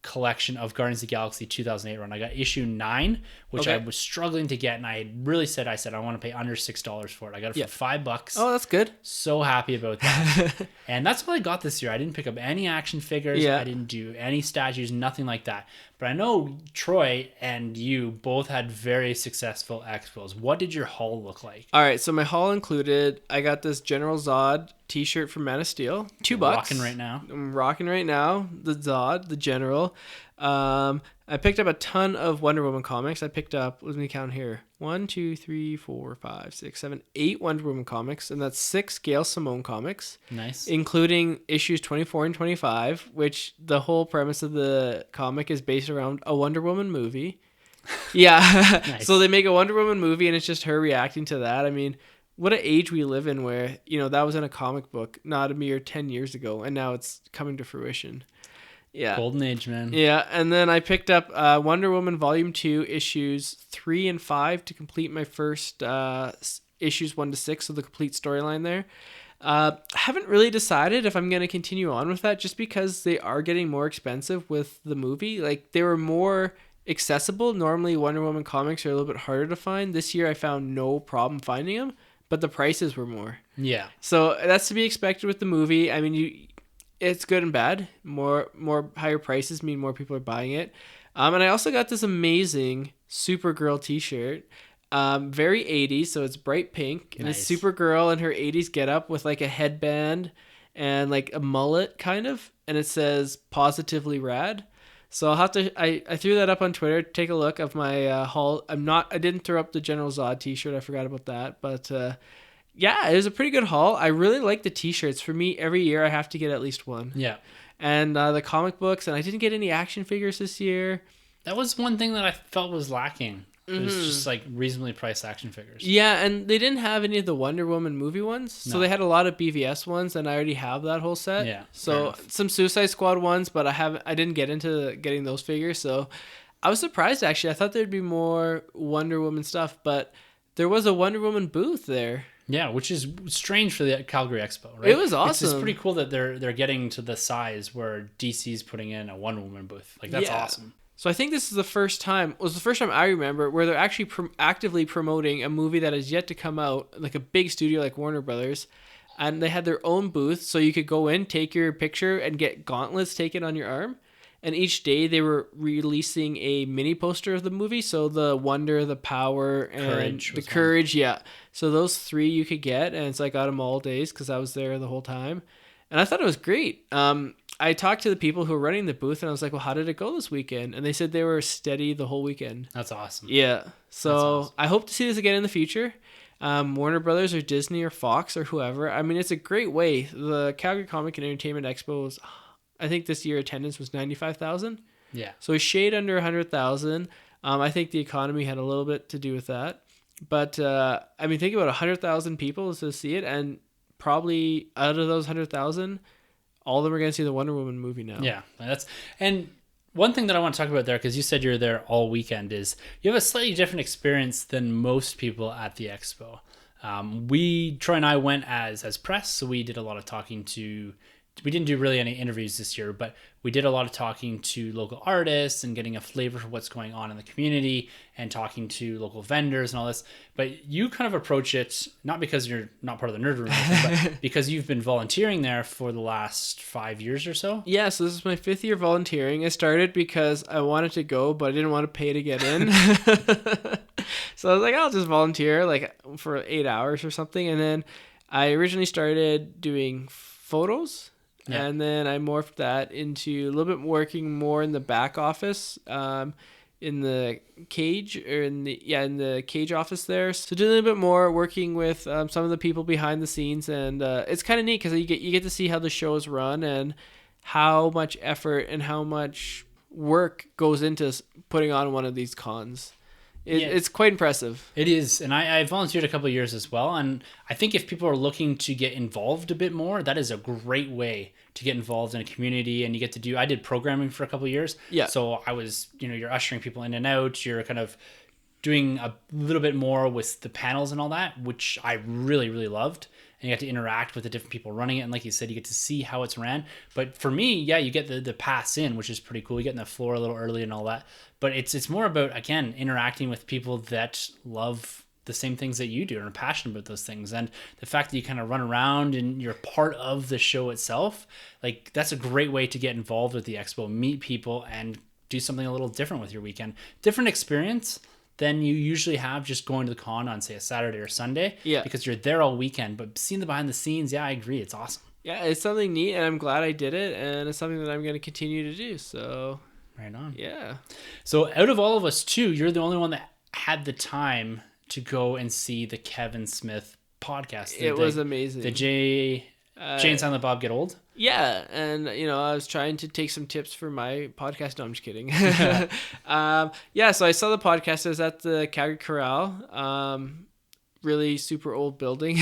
collection of Guardians of the Galaxy 2008 run. I got issue 9, which I was struggling to get, and I really said I want to pay under $6 for it. I got it for $5. Oh, that's good. So happy about that. And that's what I got this year. I didn't pick up any action figures. Yeah. I didn't do any statues, nothing like that. But I know Troy and you both had very successful expos. What did your haul look like? All right, so my haul included, I got this General Zod t-shirt from Man of Steel, $2. Rocking right now. I'm rocking right now, the Zod, the General. I picked up a ton of Wonder Woman comics. I picked up, let me count here, 1, 2, 3, 4, 5, 6, 7, 8 Wonder Woman comics, and that's 6 Gail Simone comics. Nice. Including issues 24 and 25, which the whole premise of the comic is based around a Wonder Woman movie. Yeah. Nice. So they make a Wonder Woman movie and it's just her reacting to that. I mean, what an age we live in where, that was in a comic book not a mere 10 years ago, and now it's coming to fruition. Yeah. Golden age, man. Yeah, and then I picked up Wonder Woman Volume 2, issues 3 and 5 to complete my first issues 1 to 6 of the complete storyline there. I haven't really decided if I'm going to continue on with that, just because they are getting more expensive with the movie. Like, they were more accessible. Normally, Wonder Woman comics are a little bit harder to find. This year, I found no problem finding them, but the prices were more. Yeah. So that's to be expected with the movie. I mean, it's good and bad. More higher prices mean more people are buying it. And I also got this amazing Supergirl t-shirt. Very 80s, so it's bright pink. And Nice. it's Supergirl in her 80s getup with like a headband and like a mullet kind of, and it says positively rad. So I'll have to. I threw that up on Twitter. Take a look of my haul. I didn't throw up the General Zod T-shirt. I forgot about that. But yeah, it was a pretty good haul. I really like the T-shirts. For me, every year I have to get at least one. Yeah. And the comic books, and I didn't get any action figures this year. That was one thing that I felt was lacking. It was just like reasonably priced action figures. Yeah, and they didn't have any of the Wonder Woman movie ones. So they had a lot of BVS ones, and I already have that whole set. Yeah. So some Suicide Squad ones, but I didn't get into getting those figures. So I was surprised, actually. I thought there'd be more Wonder Woman stuff, but there was a Wonder Woman booth there. Yeah, which is strange for the Calgary Expo, right? It was awesome. It's pretty cool that they're getting to the size where DC's putting in a Wonder Woman booth. Like, that's awesome. So I think this is the first time I remember where they're actually actively promoting a movie that is yet to come out, like a big studio like Warner Brothers, and they had their own booth, so you could go in, take your picture, and get gauntlets taken on your arm. And each day they were releasing a mini poster of the movie, so the Wonder, the Power, and the Courage, yeah. So those 3 you could get, and so I got them all days because I was there the whole time. And I thought it was great. I talked to the people who were running the booth, and I was like, well, how did it go this weekend? And they said they were steady the whole weekend. That's awesome. Yeah. So awesome. I hope to see this again in the future. Warner Brothers or Disney or Fox or whoever. I mean, it's a great way. The Calgary Comic and Entertainment Expo was, I think this year attendance was 95,000. Yeah. So a shade under 100,000. I think the economy had a little bit to do with that. But, I mean, think about 100,000 people to see it, and probably out of those 100,000, all of them are going to see the Wonder Woman movie now. Yeah, and one thing that I want to talk about there, because you said you're there all weekend, is you have a slightly different experience than most people at the expo. Troy and I went as press, so we did a lot of talking to. We didn't do really any interviews this year, but we did a lot of talking to local artists and getting a flavor for what's going on in the community and talking to local vendors and all this. But you kind of approach it, not because you're not part of the nerd room, but because you've been volunteering there for the last 5 years or so. Yeah, so this is my 5th year volunteering. I started because I wanted to go, but I didn't want to pay to get in. So I was like, I'll just volunteer like for 8 hours or something. And then I originally started doing photos. Yeah. And then I morphed that into a little bit working more in the back office, in the cage or in the cage office there. So doing a little bit more working with some of the people behind the scenes, and it's kind of neat because you get to see how the show is run and how much effort and how much work goes into putting on one of these cons. It's quite impressive. It is. And I volunteered a couple of years as well. And I think if people are looking to get involved a bit more, that is a great way to get involved in a community. And you get to do, I did programming for a couple of years. Yeah. So I was, you're ushering people in and out. You're kind of doing a little bit more with the panels and all that, which I really, really loved. And you get to interact with the different people running it. And like you said, you get to see how it's ran. But for me, yeah, you get the pass in, which is pretty cool. You get in the floor a little early and all that. But it's more about, again, interacting with people that love the same things that you do and are passionate about those things. And the fact that you kind of run around and you're part of the show itself, like that's a great way to get involved with the expo, meet people, and do something a little different with your weekend. Different experience than you usually have just going to the con on, say, a Saturday or Sunday. Yeah. Because you're there all weekend. But seeing the behind the scenes, yeah, I agree. It's awesome. Yeah, it's something neat, and I'm glad I did it, and it's something that I'm going to continue to do. So, right on. Yeah. So out of all of us, too, you're the only one that had the time to go and see the Kevin Smith podcast. It was amazing. The Jay and Silent Bob Get Old? Yeah, and I was trying to take some tips for my podcast. No, I'm just kidding. So I saw the podcast. I was at the Calgary Corral, really super old building.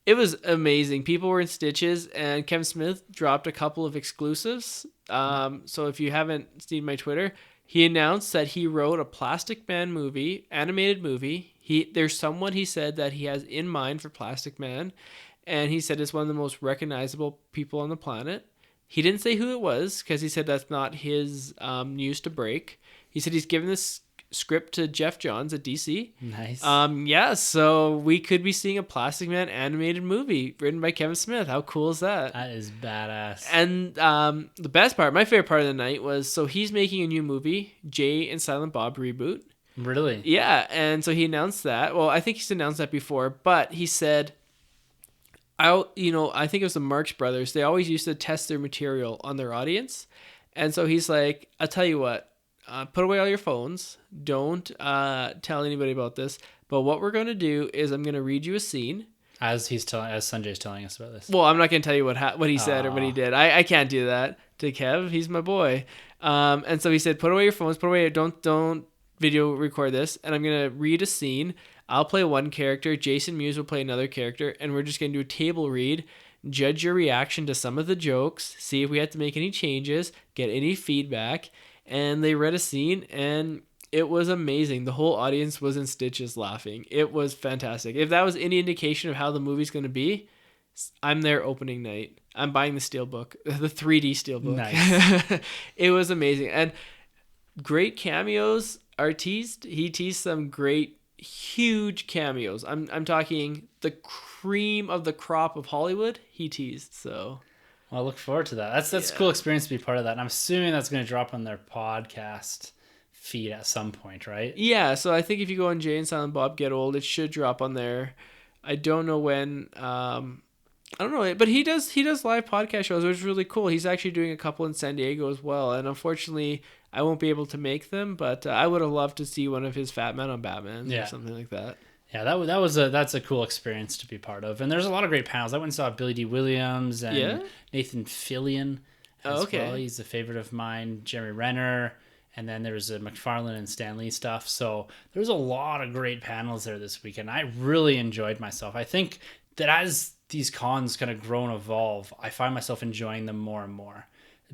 It was amazing. People were in stitches, and Kevin Smith dropped a couple of exclusives. So if you haven't seen my Twitter, he announced that he wrote a Plastic Man movie, animated movie. There's someone he said that he has in mind for Plastic Man. And he said it's one of the most recognizable people on the planet. He didn't say who it was because he said that's not his news to break. He said he's given this script to Jeff Johns at DC. Nice. So we could be seeing a Plastic Man animated movie written by Kevin Smith. How cool is that? That is badass. And the best part, my favorite part of the night was, so he's making a new movie, Jay and Silent Bob Reboot. Really? Yeah, and so he announced that. Well, I think he's announced that before, but he said, I think it was the Marx Brothers. They always used to test their material on their audience. And so he's like, I'll tell you what, put away all your phones. Don't tell anybody about this. But what we're going to do is I'm going to read you a scene. As Sanjay's telling us about this. Well, I'm not going to tell you what he said or what he did. I can't do that to Kev. He's my boy. And so he said, put away your phones, don't video record this. And I'm going to read a scene. I'll play one character. Jason Mewes will play another character. And we're just going to do a table read. Judge your reaction to some of the jokes. See if we had to make any changes. Get any feedback. And they read a scene and it was amazing. The whole audience was in stitches laughing. It was fantastic. If that was any indication of how the movie's going to be, I'm there opening night. I'm buying the steelbook, the 3D steelbook. Nice. It was amazing. And great cameos are teased. He teased some great, huge cameos. I'm talking the cream of the crop of Hollywood. He teased. So, well, I look forward to that. That's a cool experience to be part of that. And I'm assuming that's going to drop on their podcast feed at some point, right? Yeah, so I think if you go on Jay and Silent Bob Get Old, it should drop on there. I don't know when. I don't know, but he does live podcast shows, which is really cool. He's actually doing a couple in San Diego as well, and unfortunately, I won't be able to make them. But I would have loved to see one of his Fat Men on Batman or something like that. Yeah, that's a cool experience to be part of, and there's a lot of great panels. I went and saw Billy D. Williams and Nathan Fillion as well. He's a favorite of mine. Jeremy Renner. And then there was a McFarlane and Stan Lee stuff. So there's a lot of great panels there this weekend. I really enjoyed myself. I think that as these cons kind of grow and evolve, I find myself enjoying them more and more.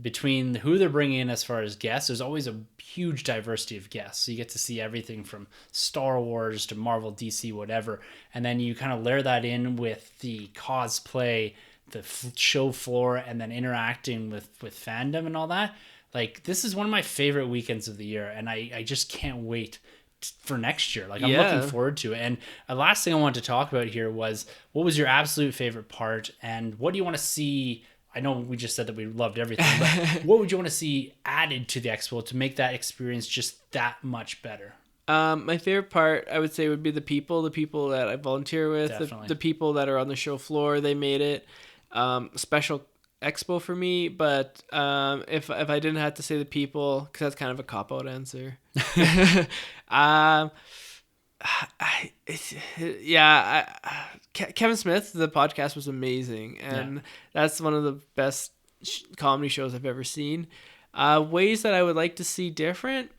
Between who they're bringing in as far as guests, there's always a huge diversity of guests. So you get to see everything from Star Wars to Marvel, DC, whatever. And then you kind of layer that in with the cosplay, the show floor, and then interacting with fandom and all that. Like, this is one of my favorite weekends of the year, and I just can't wait for next year. Like, I'm looking forward to it. And the last thing I wanted to talk about here was, what was your absolute favorite part, and what do you want to see? I know we just said that we loved everything, but what would you want to see added to the expo to make that experience just that much better? My favorite part, I would say, would be the people that I volunteer with, the people that are on the show floor. They made it special expo for me, but if I didn't have to say the people, because that's kind of a cop-out answer. Kevin Smith, the podcast was amazing, and that's one of the best comedy shows I've ever seen. Ways that I would like to see different.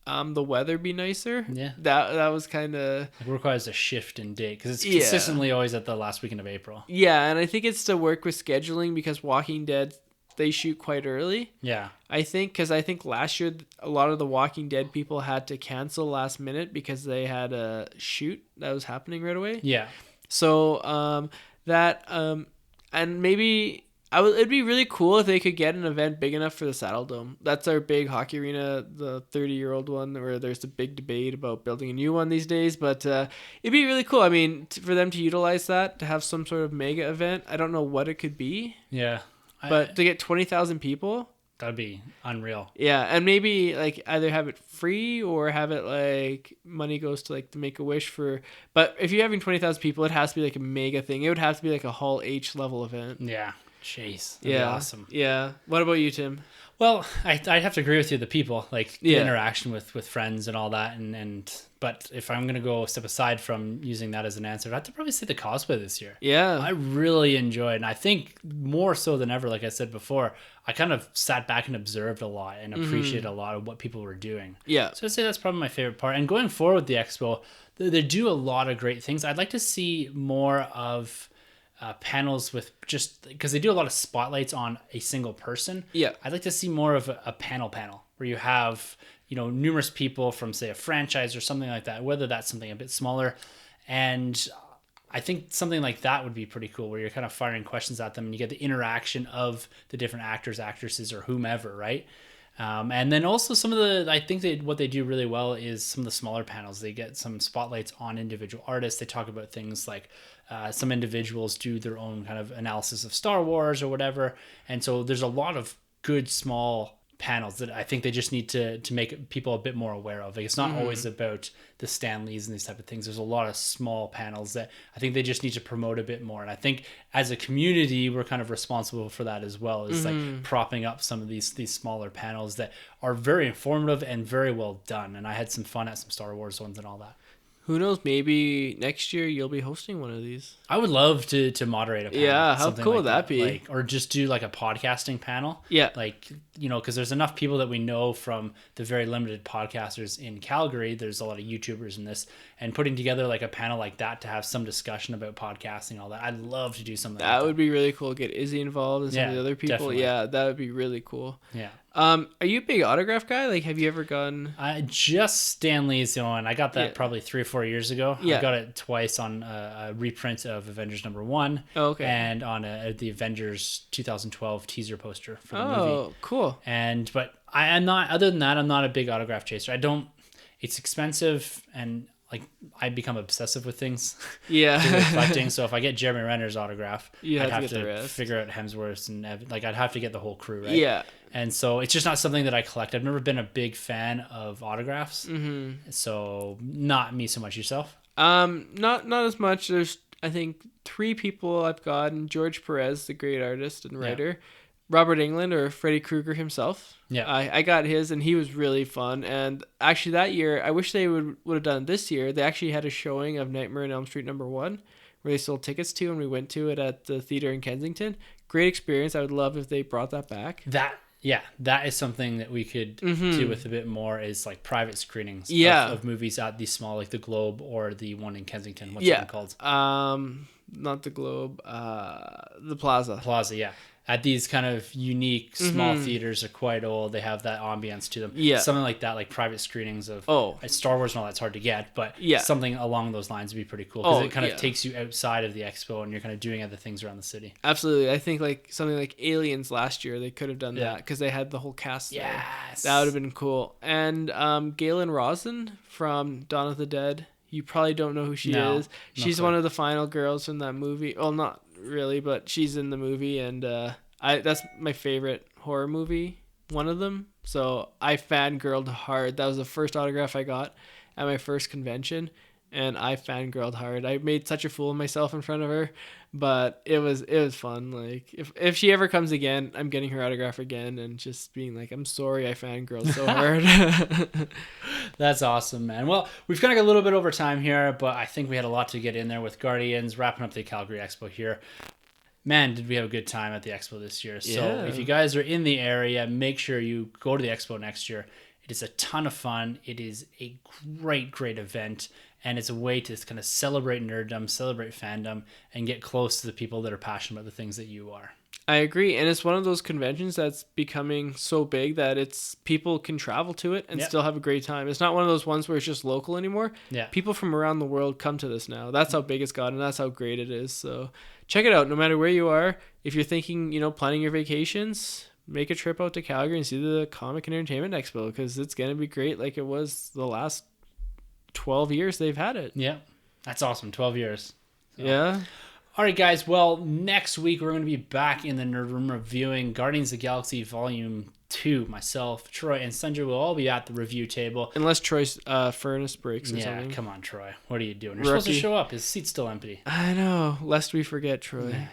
The weather be nicer. Yeah, that was kind of, it requires a shift in date because it's consistently always at the last weekend of April. Yeah, and I think it's to work with scheduling because Walking Dead, they shoot quite early. Yeah, I think last year a lot of the Walking Dead people had to cancel last minute because they had a shoot that was happening right away. Yeah, so and maybe. It'd be really cool if they could get an event big enough for the Saddle Dome. That's our big hockey arena, the 30-year-old one, where there's a big debate about building a new one these days. But it'd be really cool. I mean, for them to utilize that, to have some sort of mega event. I don't know what it could be. Yeah. But to get 20,000 people. That'd be unreal. Yeah, and maybe like either have it free or have it like money goes to like the Make-A-Wish for. But if you're having 20,000 people, it has to be like a mega thing. It would have to be like a Hall H level event. Yeah. Jeez, that'd be awesome. Yeah. What about you, Tim? Well, I'd have to agree with you. The people, like the interaction with friends and all that, but if I'm gonna go a step aside from using that as an answer, I'd have to probably say the cosplay this year. Yeah, I really enjoyed, and I think more so than ever, like I said before, I kind of sat back and observed a lot and appreciated a lot of what people were doing. Yeah, so I'd say that's probably my favorite part. And going forward with the expo, they do a lot of great things. I'd like to see more of panels with, just because they do a lot of spotlights on a single person. Yeah, I'd like to see more of a panel where you have, numerous people from, say, a franchise or something like that, whether that's something a bit smaller. And I think something like that would be pretty cool, where you're kind of firing questions at them and you get the interaction of the different actors, actresses, or whomever, right? And then also I think what they do really well is some of the smaller panels. They get some spotlights on individual artists. They talk about things like some individuals do their own kind of analysis of Star Wars or whatever. And so there's a lot of good small panels that I think they just need to make people a bit more aware of. Like, it's not always about the Stan Lees and these type of things. There's a lot of small panels that I think they just need to promote a bit more. And I think as a community, we're kind of responsible for that as well. Is like propping up some of these smaller panels that are very informative and very well done. And I had some fun at some Star Wars ones and all that. Who knows? Maybe next year you'll be hosting one of these. I would love to moderate a panel. Yeah, how cool would that be? Like, or just do like a podcasting panel. Yeah. Like, you know, because there's enough people that we know from the very limited podcasters in Calgary. There's a lot of YouTubers in this. And putting together like a panel like that to have some discussion about podcasting and all that. I'd love to do something like that. That would be really cool. Get Izzy involved and some of the other people. Definitely. Yeah, that would be really cool. Yeah. Are you a big autograph guy? Like, have you ever gone? Just Stan Lee's one. I got that probably 3 or 4 years ago. Yeah. I got it twice on a reprint of Avengers #1. Oh, okay. And on the Avengers 2012 teaser poster for the movie. Oh, cool. But I'm not. Other than that, I'm not a big autograph chaser. I don't. It's expensive and. Like, I become obsessive with things. Yeah. Collecting. So if I get Jeremy Renner's autograph, I'd have to figure out Hemsworth's and like I'd have to get the whole crew, right? Yeah. And so it's just not something that I collect. I've never been a big fan of autographs. So not me so much. Yourself? Not as much. There's, I think, 3 people I've gotten: George Perez, the great artist and writer, Robert Englund, or Freddy Krueger himself. Yeah. I got his, and he was really fun. And actually that year, I wish they would have done it this year. They actually had a showing of Nightmare on Elm Street #1, where they sold tickets to, and we went to it at the theater in Kensington. Great experience. I would love if they brought that back. That is something that we could do with a bit more, is like private screenings of movies at the small, like the Globe or the one in Kensington. What's it called? Not the Globe, the Plaza. Plaza, yeah. At these kind of unique small theaters are quite old. They have that ambience to them. Yeah. Something like that, like private screenings of Star Wars and all that's hard to get, but something along those lines would be pretty cool because it kind of takes you outside of the expo and you're kind of doing other things around the city. Absolutely. I think like something like Aliens last year, they could have done that because they had the whole cast there. Yes. That would have been cool. And Galen Rosen from Dawn of the Dead. You probably don't know who she is. She's one of the final girls from that movie. Well, not really, but she's in the movie, and that's my favorite horror movie, one of them. So I fangirled hard. That was the first autograph I got at my first convention, and I fangirled hard. I made such a fool of myself in front of her, but it was fun. Like, if she ever comes again, I'm getting her autograph again and just being like, I'm sorry I fangirled so hard. That's awesome, man. Well, we've kind of got a little bit over time here, but I think we had a lot to get in there with Guardians, wrapping up the Calgary Expo here. Man, did we have a good time at the Expo this year. So if you guys are in the area, make sure you go to the Expo next year. It is a ton of fun. It is a great event. And it's a way to kind of celebrate nerddom, celebrate fandom, and get close to the people that are passionate about the things that you are. I agree. And it's one of those conventions that's becoming so big that people can travel to it and still have a great time. It's not one of those ones where it's just local anymore. Yeah. People from around the world come to this now. That's how big it's gotten, and that's how great it is. So check it out. No matter where you are, if you're thinking, planning your vacations, make a trip out to Calgary and see the Comic and Entertainment Expo, because it's going to be great like it was the last 12 years they've had it. Yeah. That's awesome. 12 years. So. Yeah. All right, guys. Well, next week we're going to be back in the Nerd Room reviewing Guardians of the Galaxy Volume 2. Myself, Troy, and Sunjay will all be at the review table. Unless Troy's furnace breaks or something. Yeah, come on, Troy. What are you doing? You're supposed to show up. His seat's still empty. I know. Lest we forget Troy. Yeah.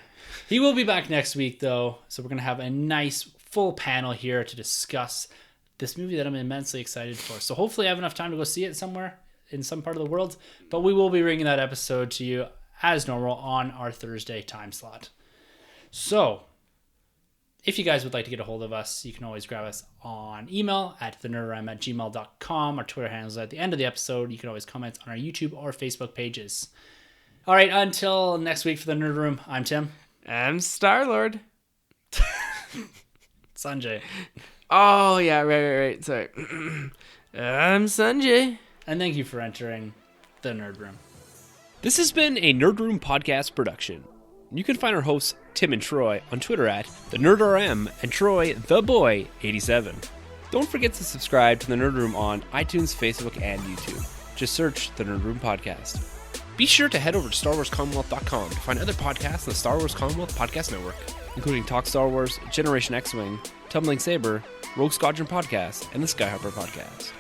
He will be back next week, though. So we're going to have a nice full panel here to discuss this movie that I'm immensely excited for. So hopefully I have enough time to go see it somewhere in some part of the world. But we will be bringing that episode to you as normal on our Thursday time slot. So if you guys would like to get a hold of us, you can always grab us on email at thenerdrime@gmail.com. Our Twitter handles at the end of the episode. You can always comment on our YouTube or Facebook pages. All right, until next week for the Nerd Room, I'm Tim. I'm Star-Lord. Sunjay. Oh, yeah, right. Sorry. I'm Sunjay. And thank you for entering the Nerd Room. This has been a Nerd Room podcast production. You can find our hosts, Tim and Troy, on Twitter at TheNerdRM and Troy TheBoy87. Don't forget to subscribe to the Nerd Room on iTunes, Facebook, and YouTube. Just search the Nerd Room Podcast. Be sure to head over to StarWarsCommonwealth.com to find other podcasts on the Star Wars Commonwealth Podcast Network, including Talk Star Wars, Generation X-Wing, Tumbling Saber, Rogue Squadron Podcast, and the Skyhopper Podcast.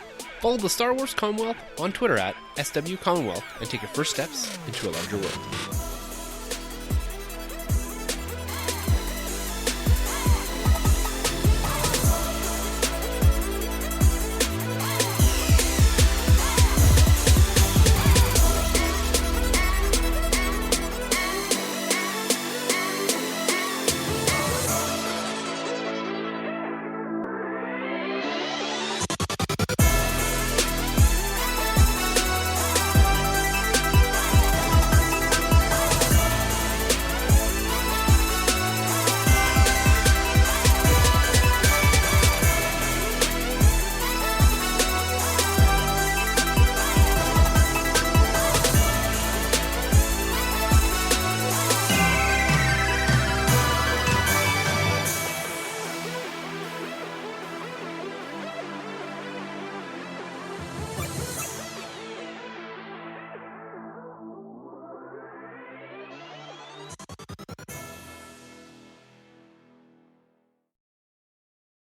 Follow the Star Wars Commonwealth on Twitter at SW Commonwealth and take your first steps into a larger world.